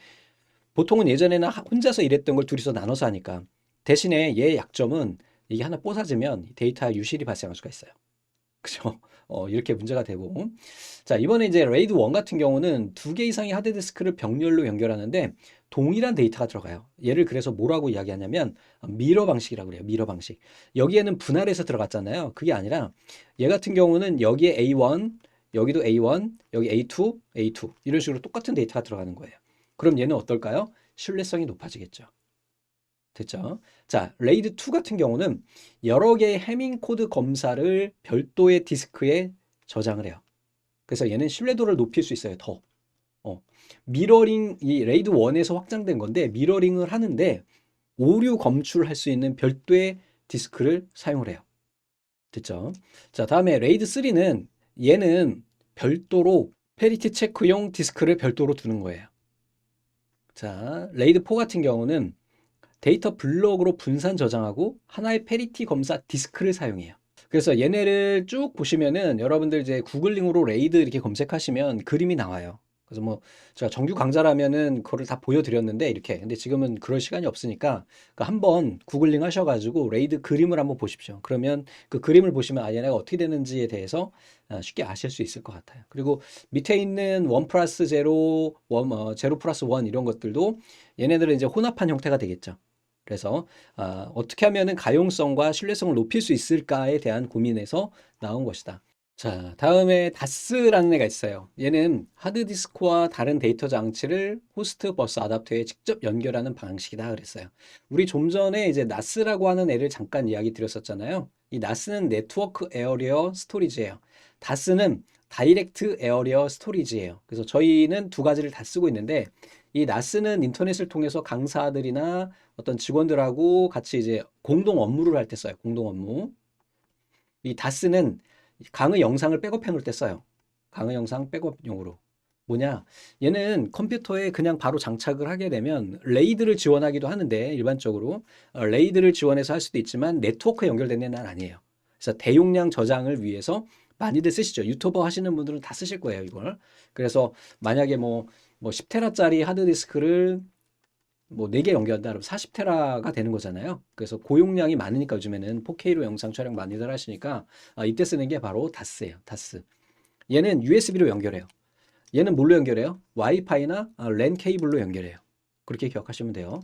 보통은 예전에는 혼자서 일했던 걸 둘이서 나눠서 하니까. 대신에 얘의 약점은 이게 하나 뽀사지면 데이터 유실이 발생할 수가 있어요. 그죠? 이렇게 문제가 되고. 자, 이번에 이제 레이드 1 같은 경우는 두 개 이상의 하드디스크를 병렬로 연결하는데 동일한 데이터가 들어가요. 얘를 그래서 뭐라고 이야기하냐면 미러 방식이라고 그래요. 미러 방식. 여기에는 분할해서 들어갔잖아요. 그게 아니라 얘 같은 경우는 여기에 A1, 여기도 A1, 여기 A2, A2 이런 식으로 똑같은 데이터가 들어가는 거예요. 그럼 얘는 어떨까요? 신뢰성이 높아지겠죠. 됐죠? 자, 레이드 2 같은 경우는 여러 개의 해밍 코드 검사를 별도의 디스크에 저장을 해요. 그래서 얘는 신뢰도를 높일 수 있어요. 더. 미러링, 이 레이드 1에서 확장된 건데 미러링을 하는데 오류 검출할 수 있는 별도의 디스크를 사용을 해요. 됐죠? 자, 다음에 레이드 3는 얘는 별도로 페리티 체크용 디스크를 별도로 두는 거예요. 자, 레이드 4 같은 경우는 데이터 블록으로 분산 저장하고 하나의 페리티 검사 디스크를 사용해요. 그래서 얘네를 쭉 보시면은 여러분들 이제 구글링으로 레이드 이렇게 검색하시면 그림이 나와요. 그래서 뭐 제가 정규 강좌라면은 그거를 다 보여드렸는데 이렇게 근데 지금은 그럴 시간이 없으니까 한번 구글링 하셔가지고 레이드 그림을 한번 보십시오. 그러면 그 그림을 보시면 아 얘네가 어떻게 되는지에 대해서 쉽게 아실 수 있을 것 같아요. 그리고 밑에 있는 1 플러스 0, 0 플러스 1 이런 것들도 얘네들은 이제 혼합한 형태가 되겠죠. 그래서 어떻게 하면은 가용성과 신뢰성을 높일 수 있을까에 대한 고민에서 나온 것이다. 자, 다음에 다스라는 애가 있어요. 얘는 하드디스크와 다른 데이터 장치를 호스트 버스 아답터에 직접 연결하는 방식이다 그랬어요. 우리 좀 전에 이제 나스라고 하는 애를 잠깐 이야기 드렸었잖아요. 이 나스는 네트워크 에어리어 스토리지예요. 다스는 다이렉트 에어리어 스토리지예요. 그래서 저희는 두 가지를 다 쓰고 있는데 이 나스는 인터넷을 통해서 강사들이나 어떤 직원들하고 같이 이제 공동 업무를 할 때 써요. 공동 업무. 이 다스는 강의 영상을 백업해 놓을 때 써요. 강의 영상 백업용으로. 뭐냐? 얘는 컴퓨터에 그냥 바로 장착을 하게 되면 레이드를 지원하기도 하는데 일반적으로 레이드를 지원해서 할 수도 있지만 네트워크에 연결된 애는 아니에요. 그래서 대용량 저장을 위해서 많이들 쓰시죠. 유튜버 하시는 분들은 다 쓰실 거예요, 이걸. 그래서 만약에 뭐 10테라짜리 하드디스크를 뭐 4개 연결한다 그러면 40테라가 되는 거잖아요. 그래서 고용량이 많으니까 요즘에는 4K로 영상 촬영 많이들 하시니까 이때 쓰는 게 바로 다스예요. 다스. 얘는 USB로 연결해요. 얘는 뭘로 연결해요? 와이파이나 랜 케이블로 연결해요. 그렇게 기억하시면 돼요.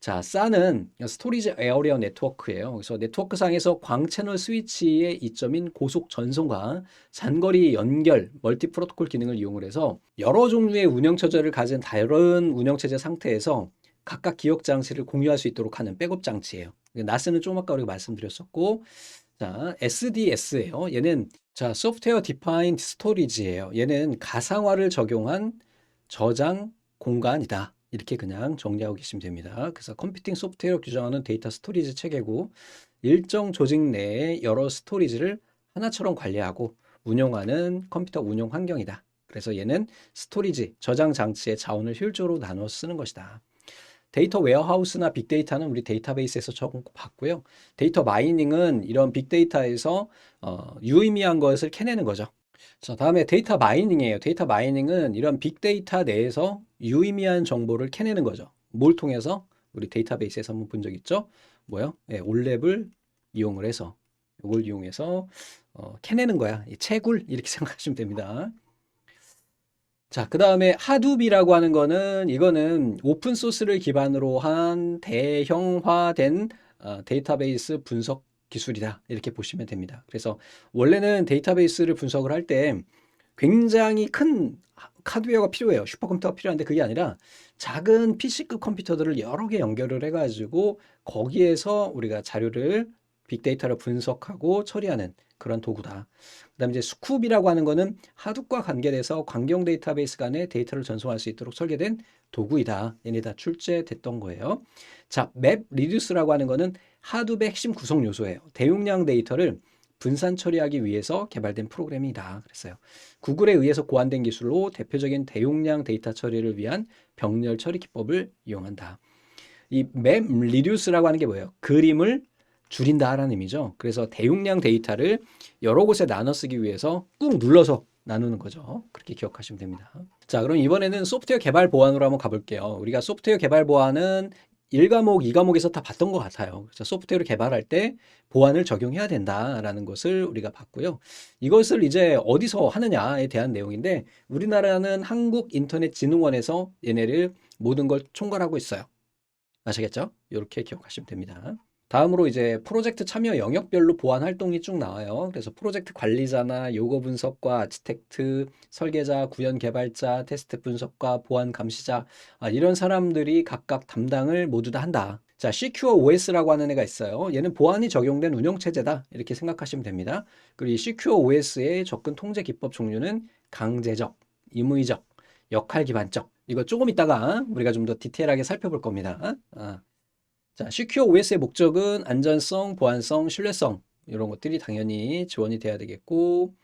자, SAN은 스토리지 에어리어 네트워크예요. 그래서 네트워크상에서 광채널 스위치의 이점인 고속 전송과 장거리 연결, 멀티 프로토콜 기능을 이용을 해서 여러 종류의 운영체제를 가진 다른 운영체제 상태에서 각각 기억 장치를 공유할 수 있도록 하는 백업 장치예요. 나스는 좀 아까 우리가 말씀드렸었고, 자, SDS예요. 얘는 자, 소프트웨어 디파인드 스토리지예요. 얘는 가상화를 적용한 저장 공간이다. 이렇게 그냥 정리하고 계시면 됩니다. 그래서 컴퓨팅 소프트웨어로 규정하는 데이터 스토리지 체계고 일정 조직 내에 여러 스토리지를 하나처럼 관리하고 운영하는 컴퓨터 운영 환경이다. 그래서 얘는 스토리지, 저장 장치의 자원을 효율적으로 나눠 쓰는 것이다. 데이터 웨어하우스나 빅데이터는 우리 데이터베이스에서 적응 봤고요. 데이터 마이닝은 이런 빅데이터에서 유의미한 것을 캐내는 거죠. 자, 다음에 데이터 마이닝이에요. 데이터 마이닝은 이런 빅데이터 내에서 유의미한 정보를 캐내는 거죠. 뭘 통해서? 우리 데이터베이스에서 한번 본 적 있죠? 뭐요? 네, 올랩을 이용을 해서 이걸 이용해서 캐내는 거야. 이 채굴 이렇게 생각하시면 됩니다. 자, 그 다음에 하둡이라고 하는 거는 이거는 오픈 소스를 기반으로 한 대형화된 데이터베이스 분석 기술이다. 이렇게 보시면 됩니다. 그래서 원래는 데이터베이스를 분석을 할 때 굉장히 큰 하드웨어가 필요해요. 슈퍼컴퓨터가 필요한데 그게 아니라 작은 PC급 컴퓨터들을 여러 개 연결을 해가지고 거기에서 우리가 자료를 빅데이터를 분석하고 처리하는 그런 도구다. 그다음에 이제 스쿱이라고 하는 거는 하둡과 관계돼서 관경 데이터베이스 간에 데이터를 전송할 수 있도록 설계된 도구이다. 얘네 다 출제됐던 거예요. 자, 맵 리듀스라고 하는 거는 하둡의 핵심 구성 요소예요. 대용량 데이터를 분산 처리하기 위해서 개발된 프로그램이다. 그랬어요. 구글에 의해서 고안된 기술로 대표적인 대용량 데이터 처리를 위한 병렬 처리 기법을 이용한다. 이 맵 리듀스라고 하는 게 뭐예요? 그림을 줄인다라는 의미죠. 그래서 대용량 데이터를 여러 곳에 나눠 쓰기 위해서 꾹 눌러서 나누는 거죠. 그렇게 기억하시면 됩니다. 자, 그럼 이번에는 소프트웨어 개발 보안으로 한번 가볼게요. 우리가 소프트웨어 개발 보안은 1과목, 2과목에서 다 봤던 것 같아요. 그래서 소프트웨어를 개발할 때 보안을 적용해야 된다라는 것을 우리가 봤고요. 이것을 이제 어디서 하느냐에 대한 내용인데 우리나라는 한국인터넷진흥원에서 얘네를 모든 걸 총괄하고 있어요. 아시겠죠? 이렇게 기억하시면 됩니다. 다음으로 이제 프로젝트 참여 영역별로 보안 활동이 쭉 나와요. 그래서 프로젝트 관리자나 요구 분석과 아키텍트, 설계자, 구현 개발자, 테스트 분석과 보안 감시자 이런 사람들이 각각 담당을 모두 다 한다. 자, Secure OS라고 하는 애가 있어요. 얘는 보안이 적용된 운영체제다. 이렇게 생각하시면 됩니다. 그리고 이 Secure OS의 접근 통제 기법 종류는 강제적, 임의적, 역할 기반적. 이거 조금 이따가 우리가 좀 더 디테일하게 살펴볼 겁니다. 자, Secure OS의 목적은 안전성, 보안성, 신뢰성 이런 것들이 당연히 지원이 돼야 되겠고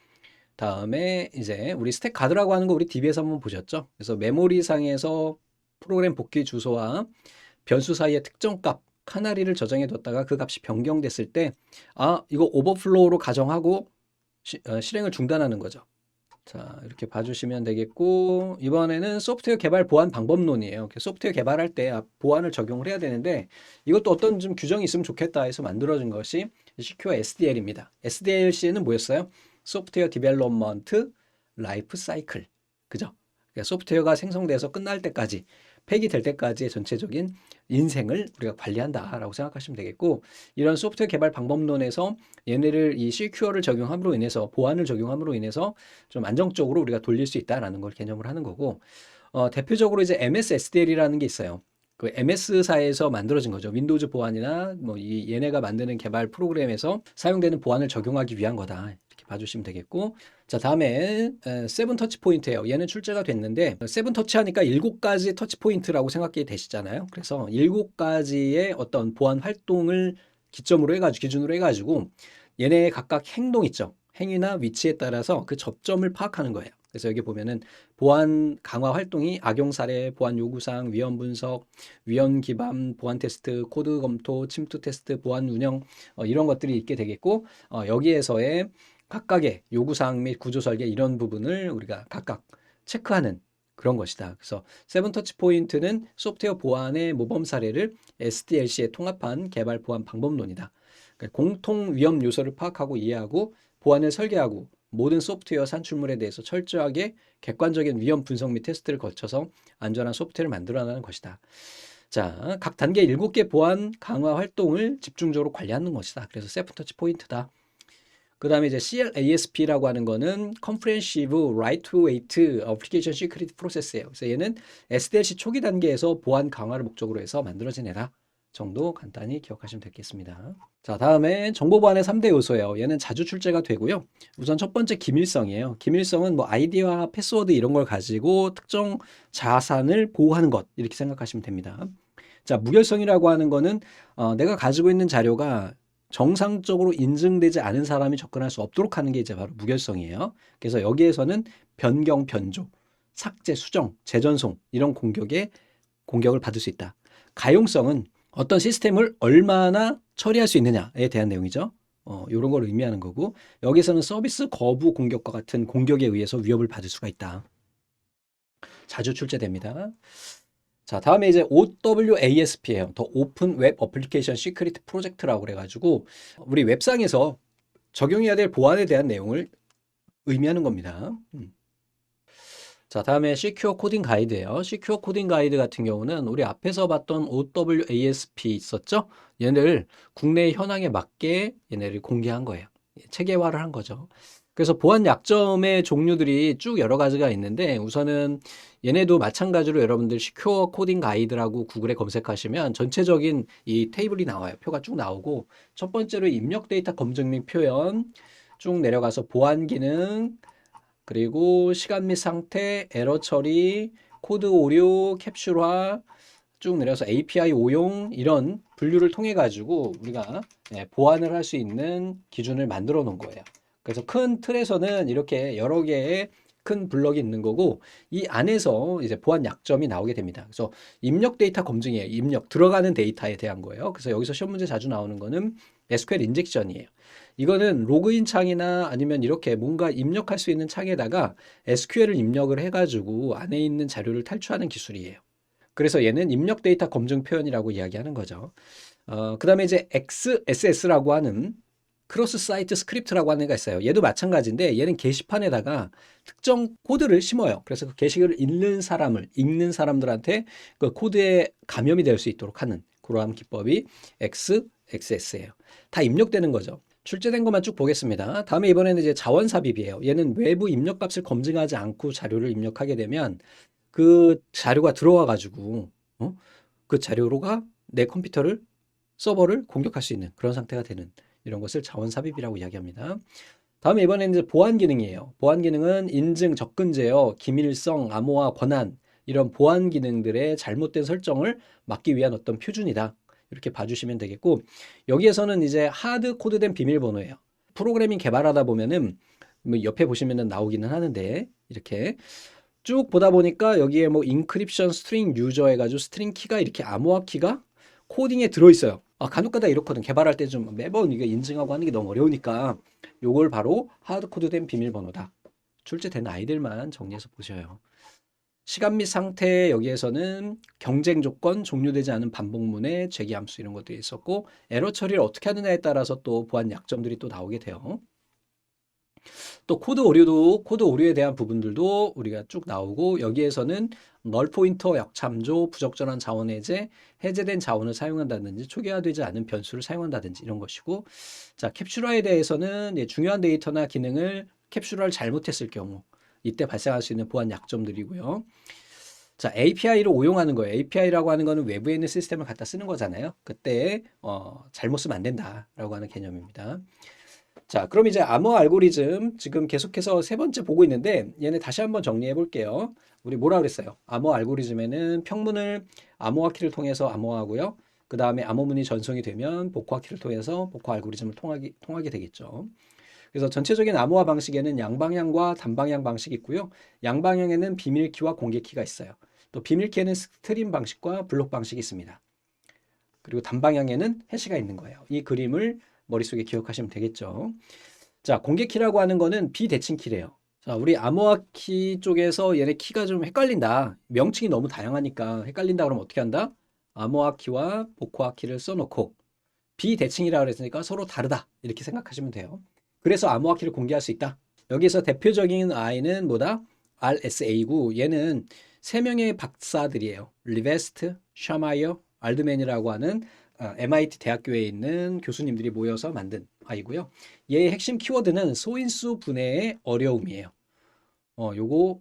다음에 이제 우리 스택 가드라고 하는 거 우리 DB에서 한번 보셨죠? 그래서 메모리상에서 프로그램 복귀 주소와 변수 사이의 특정 값 카나리를 저장해 뒀다가 그 값이 변경됐을 때 이거 오버플로우로 가정하고 실행을 중단하는 거죠. 자, 이렇게 봐주시면 되겠고 이번에는 소프트웨어 개발 보안 방법론이에요. 소프트웨어 개발할 때 보안을 적용을 해야 되는데 이것도 어떤 좀 규정이 있으면 좋겠다 해서 만들어진 것이 Secure SDL입니다. SDLC에는 뭐였어요? 소프트웨어 디벨롭먼트 라이프 사이클. 그죠? 그러니까 소프트웨어가 생성돼서 끝날 때까지 폐기될 때까지의 전체적인 인생을 우리가 관리한다라고 생각하시면 되겠고 이런 소프트웨어 개발 방법론에서 얘네를 이 Secure를 적용함으로 인해서 보안을 적용함으로 인해서 좀 안정적으로 우리가 돌릴 수 있다라는 걸 개념을 하는 거고 대표적으로 이제 MS SDL이라는 게 있어요. 그 MS사에서 만들어진 거죠. 윈도우즈 보안이나 뭐 얘네가 만드는 개발 프로그램에서 사용되는 보안을 적용하기 위한 거다. 이렇게 봐주시면 되겠고 자, 다음에 세븐 터치 포인트예요. 얘는 출제가 됐는데 세븐 터치 하니까 7가지 터치 포인트라고 생각이 되시잖아요. 그래서 7가지의 어떤 보안 활동을 기점으로 해가지고 기준으로 해가지고 얘네 각각 행동 있죠. 행위나 위치에 따라서 그 접점을 파악하는 거예요. 그래서 여기 보면은 보안 강화 활동이 악용 사례, 보안 요구사항, 위험 분석, 위험 기반, 보안 테스트, 코드 검토, 침투 테스트, 보안 운영 이런 것들이 있게 되겠고 여기에서의 각각의 요구사항 및 구조 설계 이런 부분을 우리가 각각 체크하는 그런 것이다. 그래서 세븐 터치 포인트는 소프트웨어 보안의 모범 사례를 SDLC에 통합한 개발 보안 방법론이다. 그러니까 공통 위험 요소를 파악하고 이해하고 보안을 설계하고 모든 소프트웨어 산출물에 대해서 철저하게 객관적인 위험 분석 및 테스트를 거쳐서 안전한 소프트웨어를 만들어내는 것이다. 자, 각 단계 7개 보안 강화 활동을 집중적으로 관리하는 것이다. 그래서 세븐 터치 포인트다. 그 다음에 이제 CLASP라고 하는 거는 Comprehensive Lightweight Application Security Process예요. 그래서 얘는 SDLC 초기 단계에서 보안 강화를 목적으로 해서 만들어진 애다. 정도 간단히 기억하시면 되겠습니다. 자, 다음에 정보 보안의 3대 요소예요. 얘는 자주 출제가 되고요. 우선 첫 번째 기밀성이에요. 기밀성은 뭐 아이디와 패스워드 이런 걸 가지고 특정 자산을 보호하는 것 이렇게 생각하시면 됩니다. 자, 무결성이라고 하는 거는 내가 가지고 있는 자료가 정상적으로 인증되지 않은 사람이 접근할 수 없도록 하는 게 이제 바로 무결성이에요. 그래서 여기에서는 변경, 변조, 삭제, 수정, 재전송 이런 공격을 받을 수 있다. 가용성은 어떤 시스템을 얼마나 처리할 수 있느냐에 대한 내용이죠. 이런 걸 의미하는 거고 여기서는 서비스 거부 공격과 같은 공격에 의해서 위협을 받을 수가 있다. 자주 출제됩니다. 자, 다음에 이제 OWASP예요. 더 오픈 웹 어플리케이션 시큐리티 프로젝트라고 그래가지고 우리 웹상에서 적용해야 될 보안에 대한 내용을 의미하는 겁니다. 자, 다음에 Secure 코딩 가이드예요. Secure 코딩 가이드 같은 경우는 우리 앞에서 봤던 OWASP 있었죠? 얘네를 국내 현황에 맞게 얘네를 공개한 거예요. 체계화를 한 거죠. 그래서 보안 약점의 종류들이 쭉 여러 가지가 있는데 우선은 얘네도 마찬가지로 여러분들 시큐어 코딩 가이드라고 구글에 검색하시면 전체적인 이 테이블이 나와요. 표가 쭉 나오고 첫 번째로 입력 데이터 검증 및 표현 쭉 내려가서 보안 기능 그리고 시간 및 상태, 에러 처리, 코드 오류, 캡슐화 쭉 내려서 API 오용 이런 분류를 통해 가지고 우리가 보안을 할 수 있는 기준을 만들어 놓은 거예요. 그래서 큰 틀에서는 이렇게 여러 개의 큰 블럭이 있는 거고 이 안에서 이제 보안 약점이 나오게 됩니다. 그래서 입력 데이터 검증이에요. 입력 들어가는 데이터에 대한 거예요. 그래서 여기서 시험 문제 자주 나오는 거는 SQL 인젝션이에요. 이거는 로그인 창이나 아니면 이렇게 뭔가 입력할 수 있는 창에다가 SQL을 입력을 해가지고 안에 있는 자료를 탈출하는 기술이에요. 그래서 얘는 입력 데이터 검증 표현이라고 이야기하는 거죠. 그다음에 이제 XSS라고 하는 크로스 사이트 스크립트라고 하는 애가 있어요. 얘도 마찬가지인데 얘는 게시판에다가 특정 코드를 심어요. 그래서 그 게시글을 읽는 사람들한테 그 코드에 감염이 될 수 있도록 하는 그러한 기법이 XSS예요. 다 입력되는 거죠. 출제된 것만 쭉 보겠습니다. 다음에 이번에는 이제 자원 삽입이에요. 얘는 외부 입력 값을 검증하지 않고 자료를 입력하게 되면 그 자료가 들어와 가지고 그 자료가 내 컴퓨터를 서버를 공격할 수 있는 그런 상태가 되는 이런 것을 자원 삽입이라고 이야기합니다. 다음에 이번에는 이제 보안 기능이에요. 보안 기능은 인증, 접근 제어, 기밀성, 암호화, 권한 이런 보안 기능들의 잘못된 설정을 막기 위한 어떤 표준이다. 이렇게 봐주시면 되겠고 여기에서는 이제 하드 코드된 비밀번호예요. 프로그래밍 개발하다 보면은 뭐 옆에 보시면은 나오기는 하는데 이렇게 쭉 보다 보니까 여기에 뭐 인크립션 스트링 유저 해가지고 스트링 키가 이렇게 암호화 키가 코딩에 들어있어요. 간혹가다 이렇거든. 개발할 때 좀 매번 이거 인증하고 하는 게 너무 어려우니까 요걸 바로 하드코드된 비밀번호다. 출제된 아이들만 정리해서 보셔요. 시간 및 상태 여기에서는 경쟁 조건, 종료되지 않은 반복문의 제기 함수 이런 것들이 있었고 에러 처리를 어떻게 하느냐에 따라서 또 보안 약점들이 또 나오게 돼요. 또 코드 오류에 대한 부분들도 우리가 쭉 나오고 여기에서는 널 포인터 역참조, 부적절한 자원 해제된 자원을 사용한다든지 초기화되지 않은 변수를 사용한다든지 이런 것이고 자 캡슐화에 대해서는 중요한 데이터나 기능을 캡슐화를 잘못했을 경우 이때 발생할 수 있는 보안 약점들이고요. 자, API를 오용하는 거예요. API라고 하는 거는 외부에 있는 시스템을 갖다 쓰는 거잖아요. 그때 잘못 쓰면 안 된다라고 하는 개념입니다. 자, 그럼 이제 암호 알고리즘 지금 계속해서 세 번째 보고 있는데 얘네 다시 한번 정리해 볼게요. 우리 뭐라 그랬어요? 암호 알고리즘에는 평문을 암호화 키를 통해서 암호화하고요. 그 다음에 암호문이 전송이 되면 복호화 키를 통해서 복호 알고리즘을 통하게 되겠죠. 그래서 전체적인 암호화 방식에는 양방향과 단방향 방식이 있고요. 양방향에는 비밀키와 공개키가 있어요. 또 비밀키에는 스트림 방식과 블록 방식이 있습니다. 그리고 단방향에는 해시가 있는 거예요. 이 그림을 머릿속에 기억하시면 되겠죠. 자, 공개키라고 하는 거는 비대칭 키래요. 자, 우리 암호화 키 쪽에서 얘네 키가 좀 헷갈린다. 명칭이 너무 다양하니까 헷갈린다 그러면 어떻게 한다? 암호화 키와 복호화 키를 써놓고 비대칭이라고 그랬으니까 서로 다르다. 이렇게 생각하시면 돼요. 그래서 암호화 키를 공개할 수 있다. 여기서 대표적인 아이는 뭐다? RSA고 얘는 세 명의 박사들이에요. 리베스트, 샤마이어, 알드맨이라고 하는 MIT 대학교에 있는 교수님들이 모여서 만든 아이고요. 얘의 핵심 키워드는 소인수 분해의 어려움이에요. 요거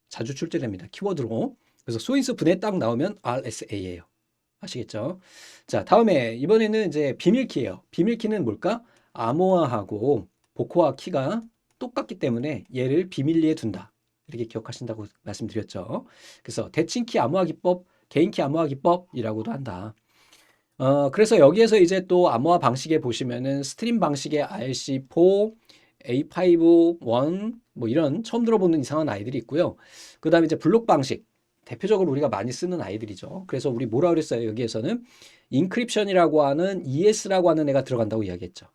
자주 출제됩니다. 키워드로. 그래서 소인수 분해 딱 나오면 RSA예요. 아시겠죠? 자, 다음에 이번에는 이제 비밀키예요. 비밀키는 뭘까? 암호화하고 복호화 키가 똑같기 때문에 얘를 비밀리에 둔다. 이렇게 기억하신다고 말씀드렸죠. 그래서 대칭키 암호화 기법, 개인키 암호화 기법이라고도 한다. 그래서 여기에서 이제 또 암호화 방식에 보시면은 스트림 방식의 RC4, A5, 1, 뭐 이런 처음 들어보는 이상한 아이들이 있고요. 그 다음에 이제 블록 방식. 대표적으로 우리가 많이 쓰는 아이들이죠. 그래서 우리 뭐라 그랬어요? 여기에서는 인크립션이라고 하는 ES라고 하는 애가 들어간다고 이야기했죠.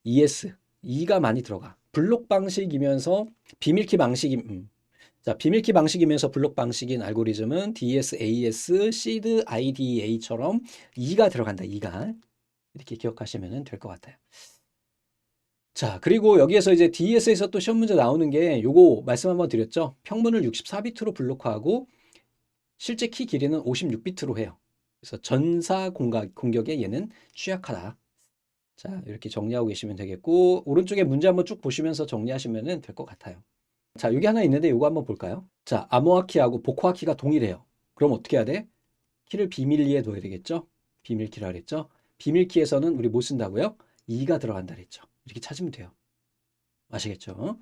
ES, E가 많이 들어가. 블록 방식이면서 비밀키 방식이 자, 비밀키 방식이면서 블록 방식인 알고리즘은 DS, AS, SEED, IDEA처럼 E가 들어간다. E가 이렇게 기억하시면 될 것 같아요. 자, 그리고 여기에서 이제 DS에서 또 시험 문제 나오는 게 요거 말씀 한번 드렸죠. 평문을 64비트로 블록하고 실제 키 길이는 56비트로 해요. 그래서 전사 공격에 얘는 취약하다. 자, 이렇게 정리하고 계시면 되겠고 오른쪽에 문제 한번 쭉 보시면서 정리하시면 될 것 같아요. 자, 여기 하나 있는데 요거 한번 볼까요? 자, 암호화 키하고 복호화 키가 동일해요. 그럼 어떻게 해야 돼? 키를 비밀리에 둬야 되겠죠? 비밀키라 그랬죠? 비밀키에서는 우리 못 쓴다고요? 2가 들어간다 그랬죠. 이렇게 찾으면 돼요. 아시겠죠?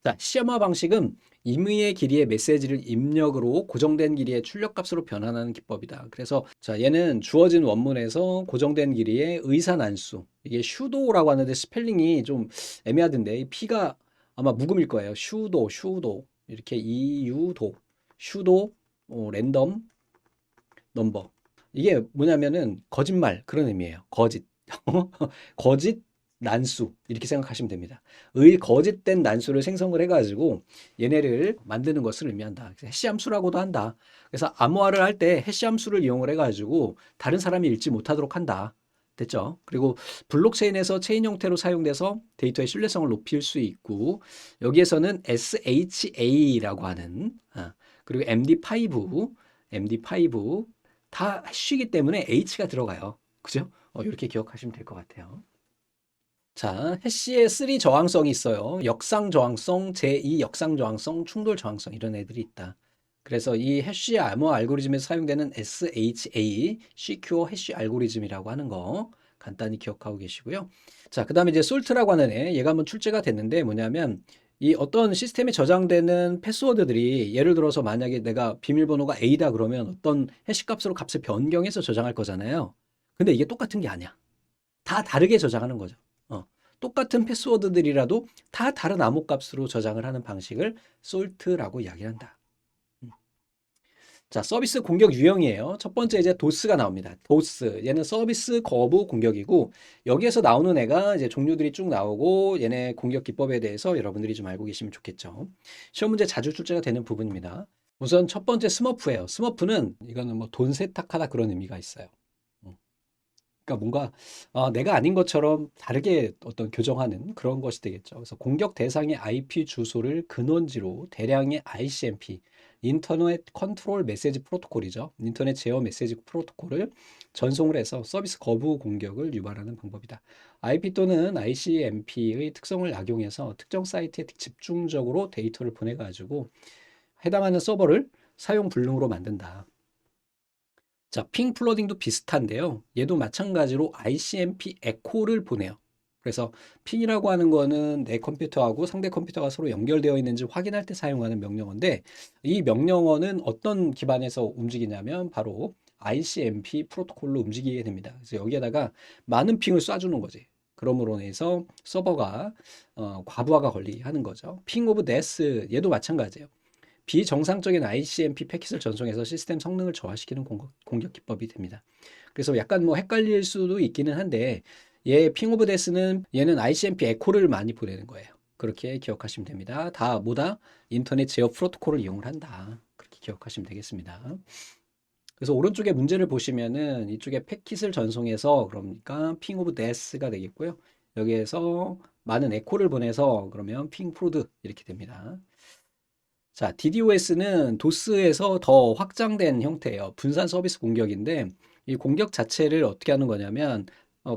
자, 시험화 방식은 임의의 길이의 메시지를 입력으로 고정된 길이의 출력값으로 변환하는 기법이다. 그래서 자, 얘는 주어진 원문에서 고정된 길이의 의사난수. 이게 슈도라고 하는데 스펠링이 좀 애매하던데 이 P가 아마 묵음일 거예요. 슈도. 이렇게 이유도, 슈도, 랜덤 넘버. 이게 뭐냐면은 거짓말 그런 의미예요. 거짓. 거짓 난수 이렇게 생각하시면 됩니다. 거짓된 난수를 생성을 해가지고 얘네를 만드는 것을 의미한다. 그래서 해시함수라고도 한다. 그래서 암호화를 할 때 해시함수를 이용을 해가지고 다른 사람이 읽지 못하도록 한다. 됐죠? 그리고 블록체인에서 체인 형태로 사용돼서 데이터의 신뢰성을 높일 수 있고 여기에서는 SHA라고 하는 그리고 MD5 다 해시이기 때문에 H가 들어가요. 그죠? 이렇게 기억하시면 될 것 같아요. 자, 해시에 3 저항성이 있어요. 역상 저항성, 제2 역상 저항성, 충돌 저항성 이런 애들이 있다. 그래서 이 해시 암호 알고리즘에서 사용되는 SHA, 시큐어 해시 알고리즘이라고 하는 거 간단히 기억하고 계시고요. 자, 그 다음에 이제 솔트라고 하는 얘가 한번 출제가 됐는데 뭐냐면 이 어떤 시스템에 저장되는 패스워드들이 예를 들어서 만약에 내가 비밀번호가 A다 그러면 어떤 해시 값으로 값을 변경해서 저장할 거잖아요. 근데 이게 똑같은 게 아니야. 다 다르게 저장하는 거죠. 똑같은 패스워드들이라도 다 다른 암호값으로 저장을 하는 방식을 솔트라고 이야기한다. 자, 서비스 공격 유형이에요. 첫 번째 이제 도스가 나옵니다. 도스. 얘는 서비스 거부 공격이고 여기에서 나오는 애가 이제 종류들이 쭉 나오고 얘네 공격 기법에 대해서 여러분들이 좀 알고 계시면 좋겠죠. 시험 문제 자주 출제가 되는 부분입니다. 우선 첫 번째 스머프예요. 스머프는 이거는 뭐 돈 세탁하다 그런 의미가 있어요. 그러니까 뭔가 내가 아닌 것처럼 다르게 어떤 교정하는 그런 것이 되겠죠. 그래서 공격 대상의 IP 주소를 근원지로 대량의 ICMP, 인터넷 컨트롤 메시지 프로토콜이죠. 인터넷 제어 메시지 프로토콜을 전송을 해서 서비스 거부 공격을 유발하는 방법이다. IP 또는 ICMP의 특성을 악용해서 특정 사이트에 집중적으로 데이터를 보내가지고 해당하는 서버를 사용 불능으로 만든다. 자, 핑 플러딩도 비슷한데요. 얘도 마찬가지로 ICMP 에코를 보내요. 그래서 핑이라고 하는 거는 내 컴퓨터하고 상대 컴퓨터가 서로 연결되어 있는지 확인할 때 사용하는 명령어인데 이 명령어는 어떤 기반에서 움직이냐면 바로 ICMP 프로토콜로 움직이게 됩니다. 그래서 여기에다가 많은 핑을 쏴주는 거지. 그러므로 인해서 서버가 과부하가 걸리게 하는 거죠. 핑 오브 데스 얘도 마찬가지예요. 비정상적인 ICMP 패킷을 전송해서 시스템 성능을 저하시키는 공격 기법이 됩니다. 그래서 약간 뭐 헷갈릴 수도 있기는 한데 얘 핑 오브 데스는 얘는 ICMP 에코를 많이 보내는 거예요. 그렇게 기억하시면 됩니다. 다 뭐다? 인터넷 제어 프로토콜을 이용을 한다. 그렇게 기억하시면 되겠습니다. 그래서 오른쪽에 문제를 보시면은 이쪽에 패킷을 전송해서 그러니까 핑 오브 데스가 되겠고요. 여기에서 많은 에코를 보내서 그러면 핑 프로드 이렇게 됩니다. 자, DDoS는 도스에서 더 확장된 형태예요. 분산 서비스 공격인데 이 공격 자체를 어떻게 하는 거냐면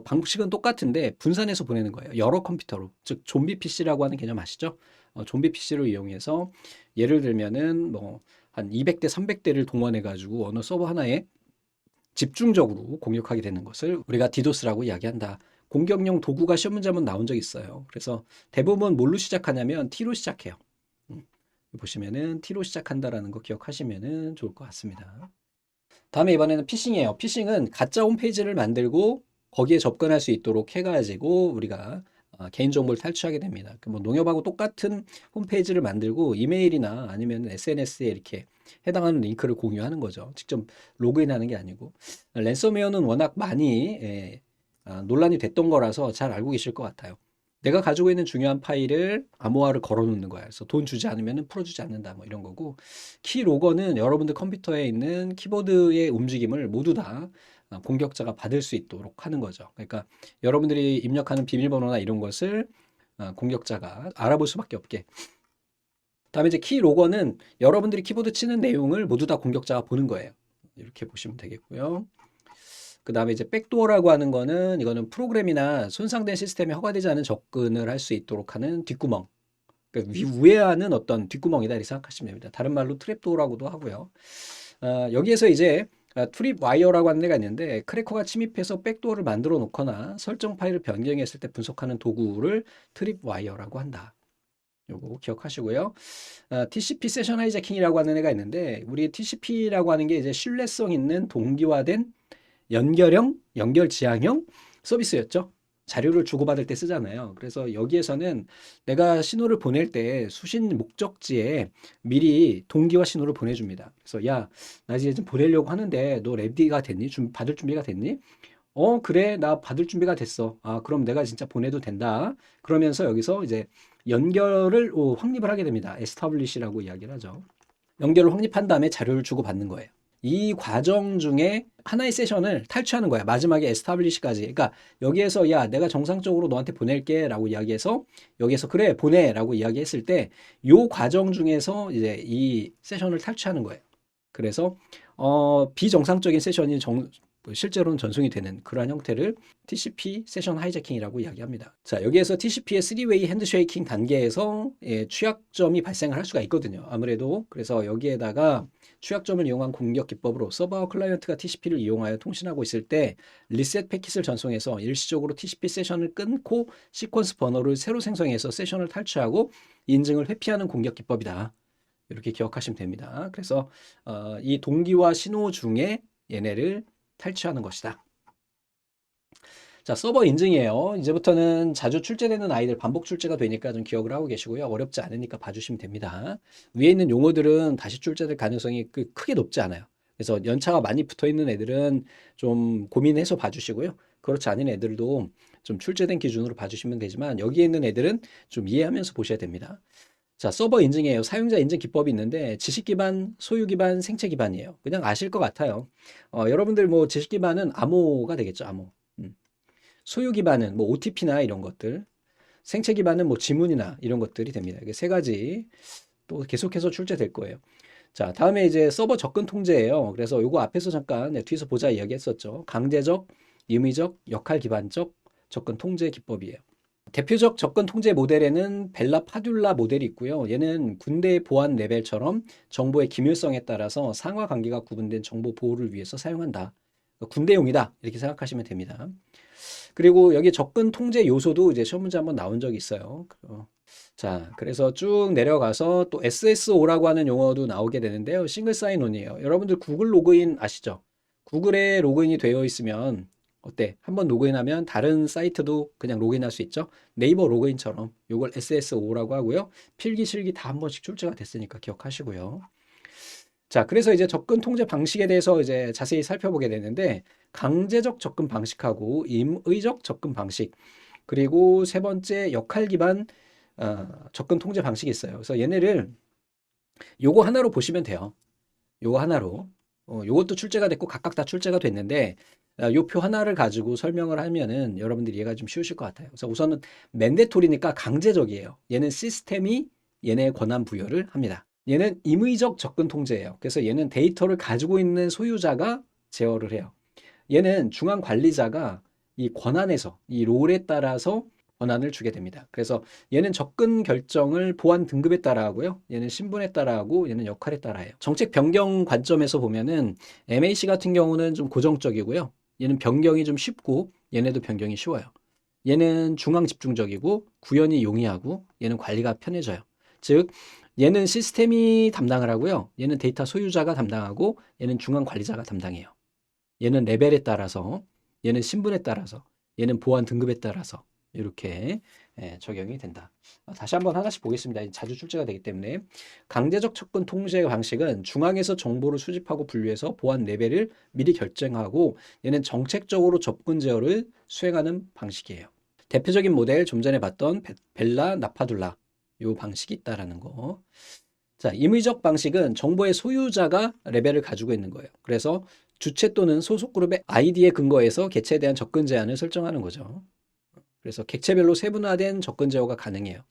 방식은 똑같은데 분산해서 보내는 거예요. 여러 컴퓨터로. 즉 좀비 PC라고 하는 개념 아시죠? 좀비 PC를 이용해서 예를 들면은 뭐 한 200대, 300대를 동원해 가지고 어느 서버 하나에 집중적으로 공격하게 되는 것을 우리가 디도스라고 이야기한다. 공격용 도구가 시험 문제 한번 나온 적 있어요. 그래서 대부분 뭘로 시작하냐면 T로 시작해요. 보시면은 T로 시작한다라는 거 기억하시면은 좋을 것 같습니다. 다음에 이번에는 피싱이에요. 피싱은 가짜 홈페이지를 만들고 거기에 접근할 수 있도록 해가지고 우리가 개인정보를 탈취하게 됩니다. 뭐 농협하고 똑같은 홈페이지를 만들고 이메일이나 아니면 SNS에 이렇게 해당하는 링크를 공유하는 거죠. 직접 로그인하는 게 아니고 랜섬웨어는 워낙 많이 논란이 됐던 거라서 잘 알고 계실 것 같아요. 내가 가지고 있는 중요한 파일을 암호화를 걸어 놓는 거야. 그래서 돈 주지 않으면 풀어주지 않는다. 뭐 이런 거고. 키로거는 여러분들 컴퓨터에 있는 키보드의 움직임을 모두 다 공격자가 받을 수 있도록 하는 거죠. 그러니까 여러분들이 입력하는 비밀번호나 이런 것을 공격자가 알아볼 수밖에 없게. 다음에 이제 키로거는 여러분들이 키보드 치는 내용을 모두 다 공격자가 보는 거예요. 이렇게 보시면 되겠고요. 그 다음에 이제 백도어라고 하는 거는 이거는 프로그램이나 손상된 시스템에 허가되지 않은 접근을 할 수 있도록 하는 뒷구멍. 그러니까 우회하는 어떤 뒷구멍이다 이렇게 생각하시면 됩니다. 다른 말로 트랩도어라고도 하고요. 여기에서 이제 트립 와이어라고 하는 데가 있는데 크래커가 침입해서 백도어를 만들어 놓거나 설정 파일을 변경했을 때 분석하는 도구를 트립 와이어라고 한다. 요거 기억하시고요. TCP 세션 하이제킹이라고 하는 애가 있는데 우리 TCP라고 하는 게 이제 신뢰성 있는 동기화된 연결형, 연결 지향형 서비스였죠. 자료를 주고받을 때 쓰잖아요. 그래서 여기에서는 내가 신호를 보낼 때 수신 목적지에 미리 동기화 신호를 보내줍니다. 그래서 야, 나 이제 좀 보내려고 하는데 너 레디가 됐니? 받을 준비가 됐니? 그래, 나 받을 준비가 됐어. 아, 그럼 내가 진짜 보내도 된다. 그러면서 여기서 이제 연결을 확립을 하게 됩니다. establish라고 이야기를 하죠. 연결을 확립한 다음에 자료를 주고받는 거예요. 이 과정 중에 하나의 세션을 탈취하는 거야. 마지막에 establish까지. 그러니까 여기에서 야, 내가 정상적으로 너한테 보낼게 라고 이야기해서 여기에서 그래, 보내 라고 이야기했을 때 이 과정 중에서 이제 이 세션을 탈취하는 거예요. 그래서 비정상적인 세션이 실제로는 전송이 되는 그러한 형태를 TCP 세션 하이제킹이라고 이야기합니다. 자, 여기에서 TCP의 3웨이 핸드쉐이킹 단계에서 취약점이 발생을 할 수가 있거든요. 아무래도 그래서 여기에다가 취약점을 이용한 공격 기법으로 서버와 클라이언트가 TCP를 이용하여 통신하고 있을 때 리셋 패킷을 전송해서 일시적으로 TCP 세션을 끊고 시퀀스 번호를 새로 생성해서 세션을 탈취하고 인증을 회피하는 공격 기법이다. 이렇게 기억하시면 됩니다. 그래서 이 동기화 신호 중에 얘네를 탈취하는 것이다. 자, 서버 인증이에요. 이제부터는 자주 출제되는 아이들 반복 출제가 되니까 좀 기억을 하고 계시고요. 어렵지 않으니까 봐주시면 됩니다. 위에 있는 용어들은 다시 출제될 가능성이 크게 높지 않아요. 그래서 연차가 많이 붙어 있는 애들은 좀 고민해서 봐주시고요. 그렇지 않은 애들도 좀 출제된 기준으로 봐주시면 되지만 여기에 있는 애들은 좀 이해하면서 보셔야 됩니다. 자, 서버 인증이에요. 사용자 인증 기법이 있는데 지식 기반, 소유 기반, 생체 기반이에요. 그냥 아실 것 같아요. 여러분들 뭐 지식 기반은 암호가 되겠죠, 암호. 소유 기반은 뭐 OTP나 이런 것들, 생체 기반은 뭐 지문이나 이런 것들이 됩니다. 이게 세 가지 또 계속해서 출제될 거예요. 자, 다음에 이제 서버 접근 통제예요. 그래서 요거 앞에서 잠깐 뒤에서 보자 이야기했었죠. 강제적, 임의적, 역할 기반적 접근 통제 기법이에요. 대표적 접근 통제 모델에는 벨라 파듈라 모델이 있고요. 얘는 군대 보안 레벨처럼 정보의 기밀성에 따라서 상하 관계가 구분된 정보 보호를 위해서 사용한다. 군대용이다. 이렇게 생각하시면 됩니다. 그리고 여기 접근 통제 요소도 이제 시험 문제 한번 나온 적이 있어요. 자, 그래서 쭉 내려가서 또 SSO라고 하는 용어도 나오게 되는데요. 싱글 사인온이에요. 여러분들 구글 로그인 아시죠? 구글에 로그인이 되어 있으면 어때? 한번 로그인하면 다른 사이트도 그냥 로그인할 수 있죠? 네이버 로그인처럼 이걸 SSO라고 하고요. 필기, 실기 다 한 번씩 출제가 됐으니까 기억하시고요. 자, 그래서 이제 접근 통제 방식에 대해서 이제 자세히 살펴보게 되는데 강제적 접근 방식하고 임의적 접근 방식 그리고 세 번째 역할 기반 접근 통제 방식이 있어요. 그래서 얘네를 요거 하나로 보시면 돼요. 요거 하나로. 요것도 출제가 됐고 각각 다 출제가 됐는데 요 표 하나를 가지고 설명을 하면은 여러분들이 이해가 좀 쉬우실 것 같아요. 그래서 우선은 맨데토리니까 강제적이에요. 얘는 시스템이 얘네 권한 부여를 합니다. 얘는 임의적 접근 통제예요. 그래서 얘는 데이터를 가지고 있는 소유자가 제어를 해요. 얘는 중앙 관리자가 이 권한에서 이 롤에 따라서 권한을 주게 됩니다. 그래서 얘는 접근 결정을 보안 등급에 따라 하고요. 얘는 신분에 따라 하고 얘는 역할에 따라 해요. 정책 변경 관점에서 보면은 MAC 같은 경우는 좀 고정적이고요. 얘는 변경이 좀 쉽고 얘네도 변경이 쉬워요. 얘는 중앙 집중적이고 구현이 용이하고 얘는 관리가 편해져요. 즉 얘는 시스템이 담당을 하고요. 얘는 데이터 소유자가 담당하고 얘는 중앙 관리자가 담당해요. 얘는 레벨에 따라서 얘는 신분에 따라서 얘는 보안 등급에 따라서 이렇게 적용이 된다. 다시 한번 하나씩 보겠습니다. 자주 출제가 되기 때문에 강제적 접근 통제 방식은 중앙에서 정보를 수집하고 분류해서 보안 레벨을 미리 결정하고 얘는 정책적으로 접근 제어를 수행하는 방식이에요. 대표적인 모델 좀 전에 봤던 벨라 나파둘라 이 방식이 있다라는 거. 자, 임의적 방식은 정보의 소유자가 레벨을 가지고 있는 거예요. 그래서 주체 또는 소속 그룹의 아이디에 근거해서 객체에 대한 접근 제한을 설정하는 거죠. 그래서 객체별로 세분화된 접근 제어가 가능해요.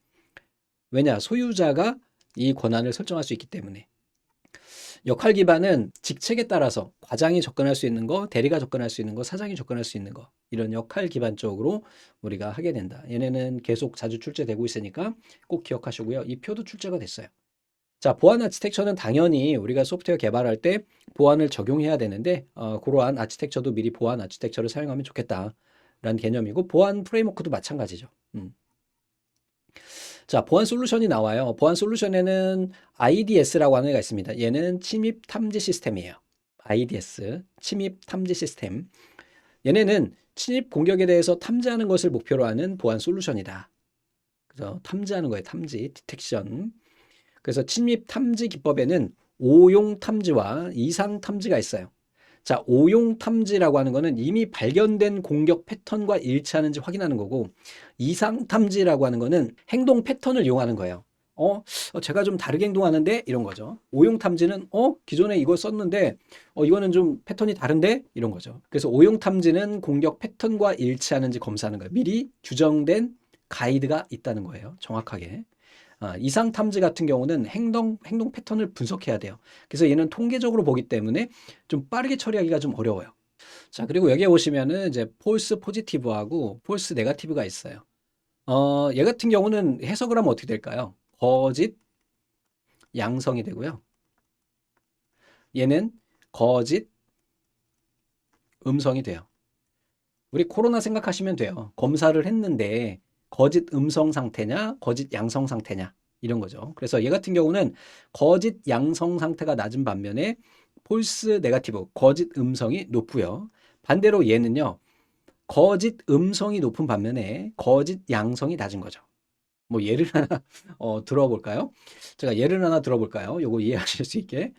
왜냐? 소유자가 이 권한을 설정할 수 있기 때문에. 역할 기반은 직책에 따라서 과장이 접근할 수 있는 거, 대리가 접근할 수 있는 거, 사장이 접근할 수 있는 거 이런 역할 기반적으로 우리가 하게 된다. 얘네는 계속 자주 출제되고 있으니까 꼭 기억하시고요. 이 표도 출제가 됐어요. 자, 보안 아키텍처는 당연히 우리가 소프트웨어 개발할 때 보안을 적용해야 되는데 그러한 아키텍처도 미리 보안 아키텍처를 사용하면 좋겠다라는 개념이고 보안 프레임워크도 마찬가지죠. 자, 보안 솔루션이 나와요. 보안 솔루션에는 IDS라고 하는 애가 있습니다. 얘는 침입 탐지 시스템이에요. IDS, 침입 탐지 시스템. 얘네는 침입 공격에 대해서 탐지하는 것을 목표로 하는 보안 솔루션이다. 그래서 탐지하는 거예요. 탐지, 디텍션. 그래서 침입 탐지 기법에는 오용 탐지와 이상 탐지가 있어요. 자, 오용 탐지라고 하는 거는 이미 발견된 공격 패턴과 일치하는지 확인하는 거고, 이상 탐지라고 하는 거는 행동 패턴을 이용하는 거예요. 제가 좀 다르게 행동하는데 이런 거죠. 오용 탐지는 기존에 이거 썼는데 이거는 좀 패턴이 다른데 이런 거죠. 그래서 오용 탐지는 공격 패턴과 일치하는지 검사하는 거예요. 미리 규정된 가이드가 있다는 거예요. 정확하게. 이상 탐지 같은 경우는 행동 패턴을 분석해야 돼요. 그래서 얘는 통계적으로 보기 때문에 좀 빠르게 처리하기가 좀 어려워요. 자, 그리고 여기에 보시면은 이제 폴스 포지티브하고 폴스 네거티브가 있어요. 얘 같은 경우는 해석을 하면 어떻게 될까요? 거짓 양성이 되고요. 얘는 거짓 음성이 돼요. 우리 코로나 생각하시면 돼요. 검사를 했는데 거짓 음성 상태냐, 거짓 양성 상태냐 이런 거죠. 그래서 얘 같은 경우는 거짓 양성 상태가 낮은 반면에 폴스 네거티브, 거짓 음성이 높고요. 반대로 얘는요. 거짓 음성이 높은 반면에 거짓 양성이 낮은 거죠. 뭐 예를 하나 들어볼까요? 제가 예를 하나 들어볼까요? 요거 이해하실 수 있게.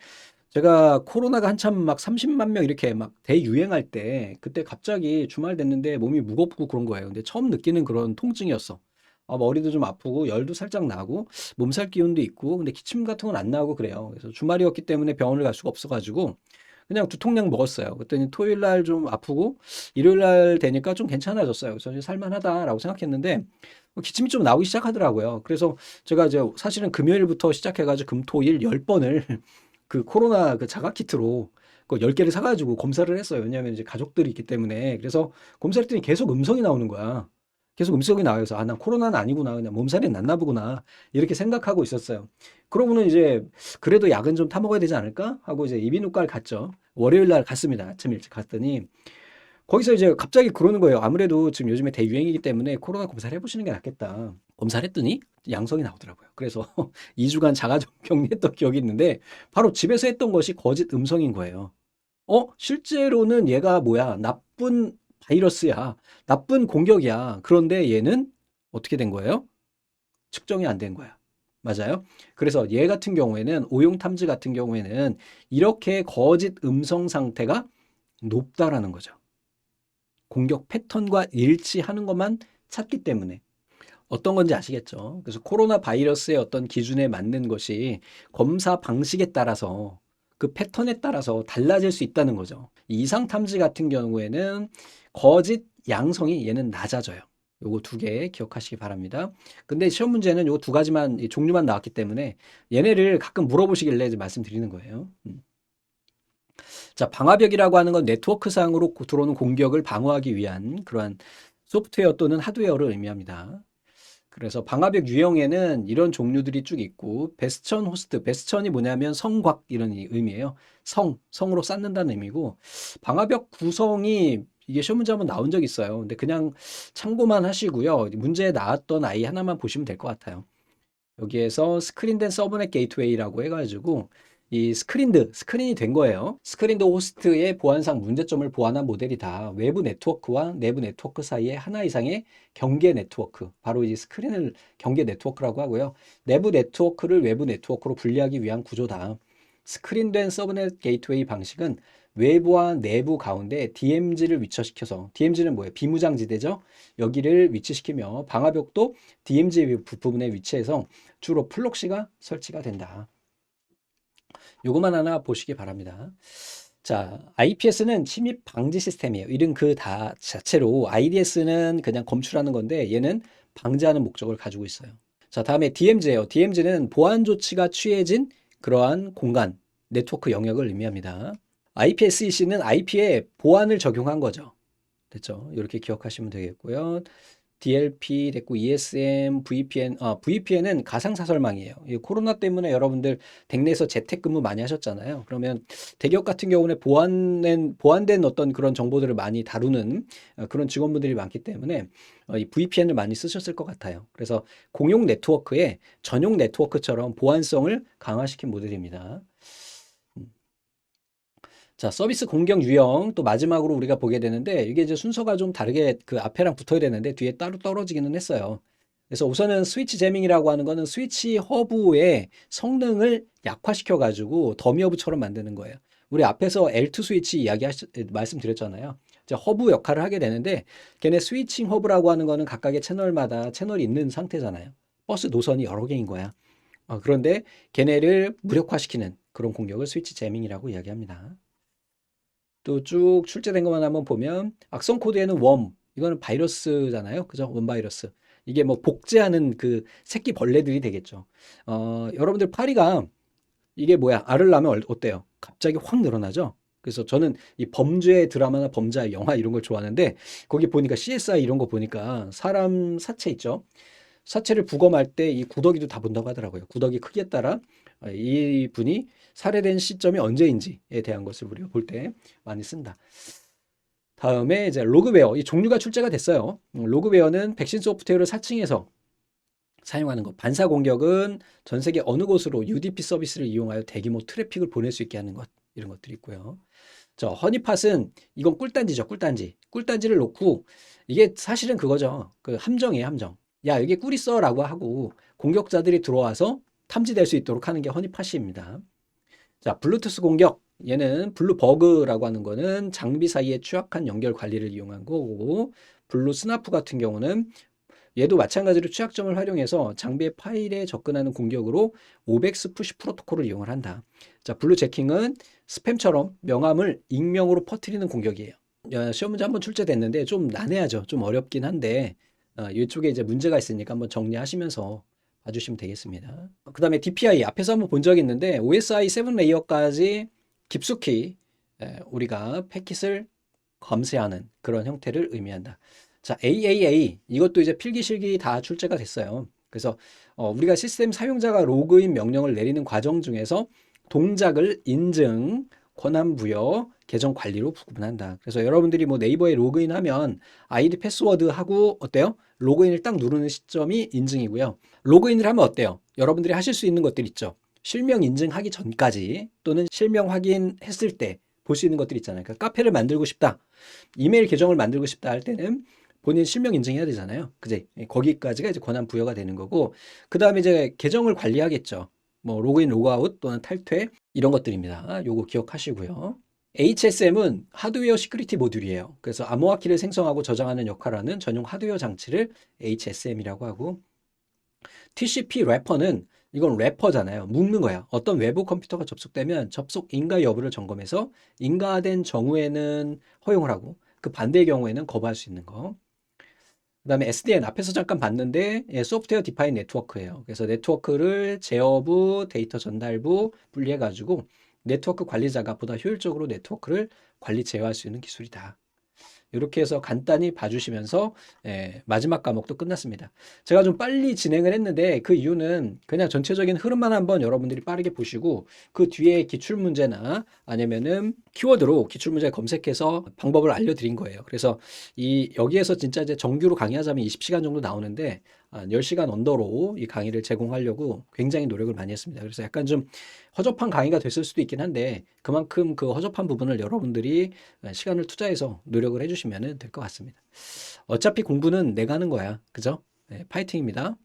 제가 코로나가 한참 막 30만 명 이렇게 막 대유행할 때 그때 갑자기 주말 됐는데 몸이 무겁고 그런 거예요. 근데 처음 느끼는 그런 통증이었어. 머리도 좀 아프고 열도 살짝 나고 몸살 기운도 있고 근데 기침 같은 건 안 나오고 그래요. 그래서 주말이었기 때문에 병원을 갈 수가 없어가지고 그냥 두통약 먹었어요. 그랬더니 토요일 날 좀 아프고 일요일 날 되니까 좀 괜찮아졌어요. 그래서 이제 살만하다라고 생각했는데 기침이 좀 나오기 시작하더라고요. 그래서 제가 이제 사실은 금요일부터 시작해가지고 금토일 10번을 그 코로나 그 자가 키트로 그 10개를 사가지고 검사를 했어요. 왜냐하면 이제 가족들이 있기 때문에. 그래서 검사했더니 계속 음성이 나오는 거야. 계속 음성이 나와요. 그래서 난 코로나는 아니구나. 그냥 몸살이 났나 보구나. 이렇게 생각하고 있었어요. 그러고는 이제 그래도 약은 좀 타먹어야 되지 않을까? 하고 이제 이비인후과를 갔죠. 월요일 날 갔습니다. 아침 일찍 갔더니 거기서 이제 갑자기 그러는 거예요. 아무래도 지금 요즘에 대유행이기 때문에 코로나 검사를 해보시는 게 낫겠다. 검사를 했더니 양성이 나오더라고요. 그래서 2주간 자가격리했던 기억이 있는데 바로 집에서 했던 것이 거짓 음성인 거예요. 실제로는 얘가 뭐야? 나쁜 바이러스야. 나쁜 공격이야. 그런데 얘는 어떻게 된 거예요? 측정이 안 된 거야. 맞아요? 그래서 얘 같은 경우에는 오용 탐지 같은 경우에는 이렇게 거짓 음성 상태가 높다라는 거죠. 공격 패턴과 일치하는 것만 찾기 때문에 어떤 건지 아시겠죠? 그래서 코로나 바이러스의 어떤 기준에 맞는 것이 검사 방식에 따라서 그 패턴에 따라서 달라질 수 있다는 거죠. 이상 탐지 같은 경우에는 거짓 양성이 얘는 낮아져요. 요거 두 개 기억하시기 바랍니다. 근데 시험 문제는 요 두 가지만 종류만 나왔기 때문에 얘네를 가끔 물어보시길래 이제 말씀드리는 거예요. 자, 방화벽이라고 하는 건 네트워크상으로 들어오는 공격을 방어하기 위한 그러한 소프트웨어 또는 하드웨어를 의미합니다. 그래서 방화벽 유형에는 이런 종류들이 쭉 있고 베스천 호스트, 베스천이 뭐냐면 성곽 이런 의미예요. 성으로 쌓는다는 의미고 방화벽 구성이 이게 시험 문제 한번 나온 적 있어요. 근데 그냥 참고만 하시고요. 문제에 나왔던 아이 하나만 보시면 될 것 같아요. 여기에서 스크린된 서브넷 게이트웨이라고 해가지고 이 스크린이 된 거예요. 스크린드 호스트의 보안상 문제점을 보완한 모델이다. 외부 네트워크와 내부 네트워크 사이에 하나 이상의 경계 네트워크, 바로 이 스크린을 경계 네트워크라고 하고요. 내부 네트워크를 외부 네트워크로 분리하기 위한 구조다. 스크린된 서브넷 게이트웨이 방식은 외부와 내부 가운데 DMZ를 위치시켜서, DMZ는 뭐예요? 비무장지대죠? 여기를 위치시키며 방화벽도 DMZ 부분에 위치해서 주로 플록시가 설치가 된다. 요것만 하나 보시기 바랍니다. 자, IPS는 침입 방지 시스템이에요. 이런 그 다 자체로 IDS는 그냥 검출하는 건데 얘는 방지하는 목적을 가지고 있어요. 자, 다음에 DMZ예요. DMZ는 보안 조치가 취해진 그러한 공간, 네트워크 영역을 의미합니다. IPSEC는 IP에 보안을 적용한 거죠. 됐죠? 이렇게 기억하시면 되겠고요. DLP 됐고 ESM, VPN, VPN은 가상사설망이에요. 이 코로나 때문에 여러분들 댁내에서 재택근무 많이 하셨잖아요. 그러면 대기업 같은 경우는 보안된 어떤 그런 정보들을 많이 다루는 그런 직원분들이 많기 때문에 이 VPN을 많이 쓰셨을 것 같아요. 그래서 공용 네트워크에 전용 네트워크처럼 보안성을 강화시킨 모델입니다. 자, 서비스 공격 유형 또 마지막으로 우리가 보게 되는데 이게 이제 순서가 좀 다르게 그 앞에랑 붙어야 되는데 뒤에 따로 떨어지기는 했어요. 그래서 우선은 스위치 제밍이라고 하는 거는 스위치 허브의 성능을 약화시켜 가지고 더미 허브처럼 만드는 거예요. 우리 앞에서 L2 스위치 말씀드렸잖아요. 이제 허브 역할을 하게 되는데 걔네 스위칭 허브라고 하는 거는 각각의 채널마다 채널이 있는 상태잖아요. 버스 노선이 여러 개인 거야. 그런데 걔네를 무력화시키는 그런 공격을 스위치 제밍이라고 이야기합니다. 또 쭉 출제된 것만 한번 보면 악성 코드에는 웜, 이거는 바이러스잖아요. 그죠? 원 바이러스. 이게 뭐 복제하는 그 새끼 벌레들이 되겠죠. 여러분들 파리가 이게 뭐야? 알을 낳으면 어때요? 갑자기 확 늘어나죠? 그래서 저는 이 범죄 드라마나 범죄 영화 이런 걸 좋아하는데 거기 보니까 CSI 이런 거 보니까 사람 사체 있죠? 사체를 부검할 때 이 구더기도 다 본다고 하더라고요. 구더기 크기에 따라 이 분이 살해된 시점이 언제인지에 대한 것을 우리가 볼 때 많이 쓴다. 다음에 이제 로그웨어, 이 종류가 출제가 됐어요. 로그웨어는 백신 소프트웨어를 사칭해서 사용하는 것. 반사 공격은 전 세계 어느 곳으로 UDP 서비스를 이용하여 대규모 트래픽을 보낼 수 있게 하는 것. 이런 것들이 있고요. 저 허니팟은 이건 꿀단지죠, 꿀단지. 꿀단지를 놓고 이게 사실은 그거죠. 그 함정이에요, 함정. 야, 여기 꿀 있어라고 하고 공격자들이 들어와서 탐지될 수 있도록 하는 게 허니팟입니다. 자, 블루투스 공격. 얘는 블루버그라고 하는 거는 장비 사이의 취약한 연결 관리를 이용한 거고, 블루 스나프 같은 경우는 얘도 마찬가지로 취약점을 활용해서 장비의 파일에 접근하는 공격으로 오백스 푸시 프로토콜을 이용을 한다. 자, 블루 제킹은 스팸처럼 명함을 익명으로 퍼뜨리는 공격이에요. 시험 문제 한번 출제됐는데 좀 난해하죠. 좀 어렵긴 한데 이쪽에 이제 문제가 있으니까 한번 정리하시면서 봐주시면 되겠습니다. 그 다음에 DPI 앞에서 한번 본 적이 있는데 OSI 7 레이어까지 깊숙이 우리가 패킷을 검색하는 그런 형태를 의미한다. 자, AAA 이것도 이제 필기실기 다 출제가 됐어요. 그래서 우리가 시스템 사용자가 로그인 명령을 내리는 과정 중에서 동작을 인증, 권한 부여, 계정 관리로 구분한다. 그래서 여러분들이 뭐 네이버에 로그인하면 아이디 패스워드하고 어때요? 로그인을 딱 누르는 시점이 인증이고요. 로그인을 하면 어때요? 여러분들이 하실 수 있는 것들 있죠. 실명 인증하기 전까지 또는 실명 확인했을 때 볼 수 있는 것들 있잖아요. 그러니까 카페를 만들고 싶다. 이메일 계정을 만들고 싶다 할 때는 본인 실명 인증해야 되잖아요. 그지? 거기까지가 이제 권한 부여가 되는 거고, 그 다음에 이제 계정을 관리하겠죠. 뭐 로그인, 로그아웃 또는 탈퇴 이런 것들입니다. 요거 기억하시고요. HSM은 하드웨어 시큐리티 모듈이에요. 그래서 암호화키를 생성하고 저장하는 역할을 하는 전용 하드웨어 장치를 HSM이라고 하고, TCP 래퍼는 이건 래퍼잖아요. 묶는 거야. 어떤 외부 컴퓨터가 접속되면 접속 인가 여부를 점검해서 인가된 경우에는 허용을 하고 그 반대의 경우에는 거부할 수 있는 거. 그다음에 SDN 앞에서 잠깐 봤는데 소프트웨어 디파인 네트워크예요. 그래서 네트워크를 제어부, 데이터 전달부 분리해 가지고 네트워크 관리자가 보다 효율적으로 네트워크를 관리 제어할 수 있는 기술이다. 이렇게 해서 간단히 봐주시면서 마지막 과목도 끝났습니다. 제가 좀 빨리 진행을 했는데 그 이유는 그냥 전체적인 흐름만 한번 여러분들이 빠르게 보시고 그 뒤에 기출문제나 아니면은 키워드로 기출문제 검색해서 방법을 알려드린 거예요. 그래서 여기에서 진짜 이제 정규로 강의하자면 20시간 정도 나오는데 10시간 언더로 이 강의를 제공하려고 굉장히 노력을 많이 했습니다. 그래서 약간 좀 허접한 강의가 됐을 수도 있긴 한데 그만큼 그 허접한 부분을 여러분들이 시간을 투자해서 노력을 해주시면 될 것 같습니다. 어차피 공부는 내가 하는 거야. 그죠? 네, 파이팅입니다.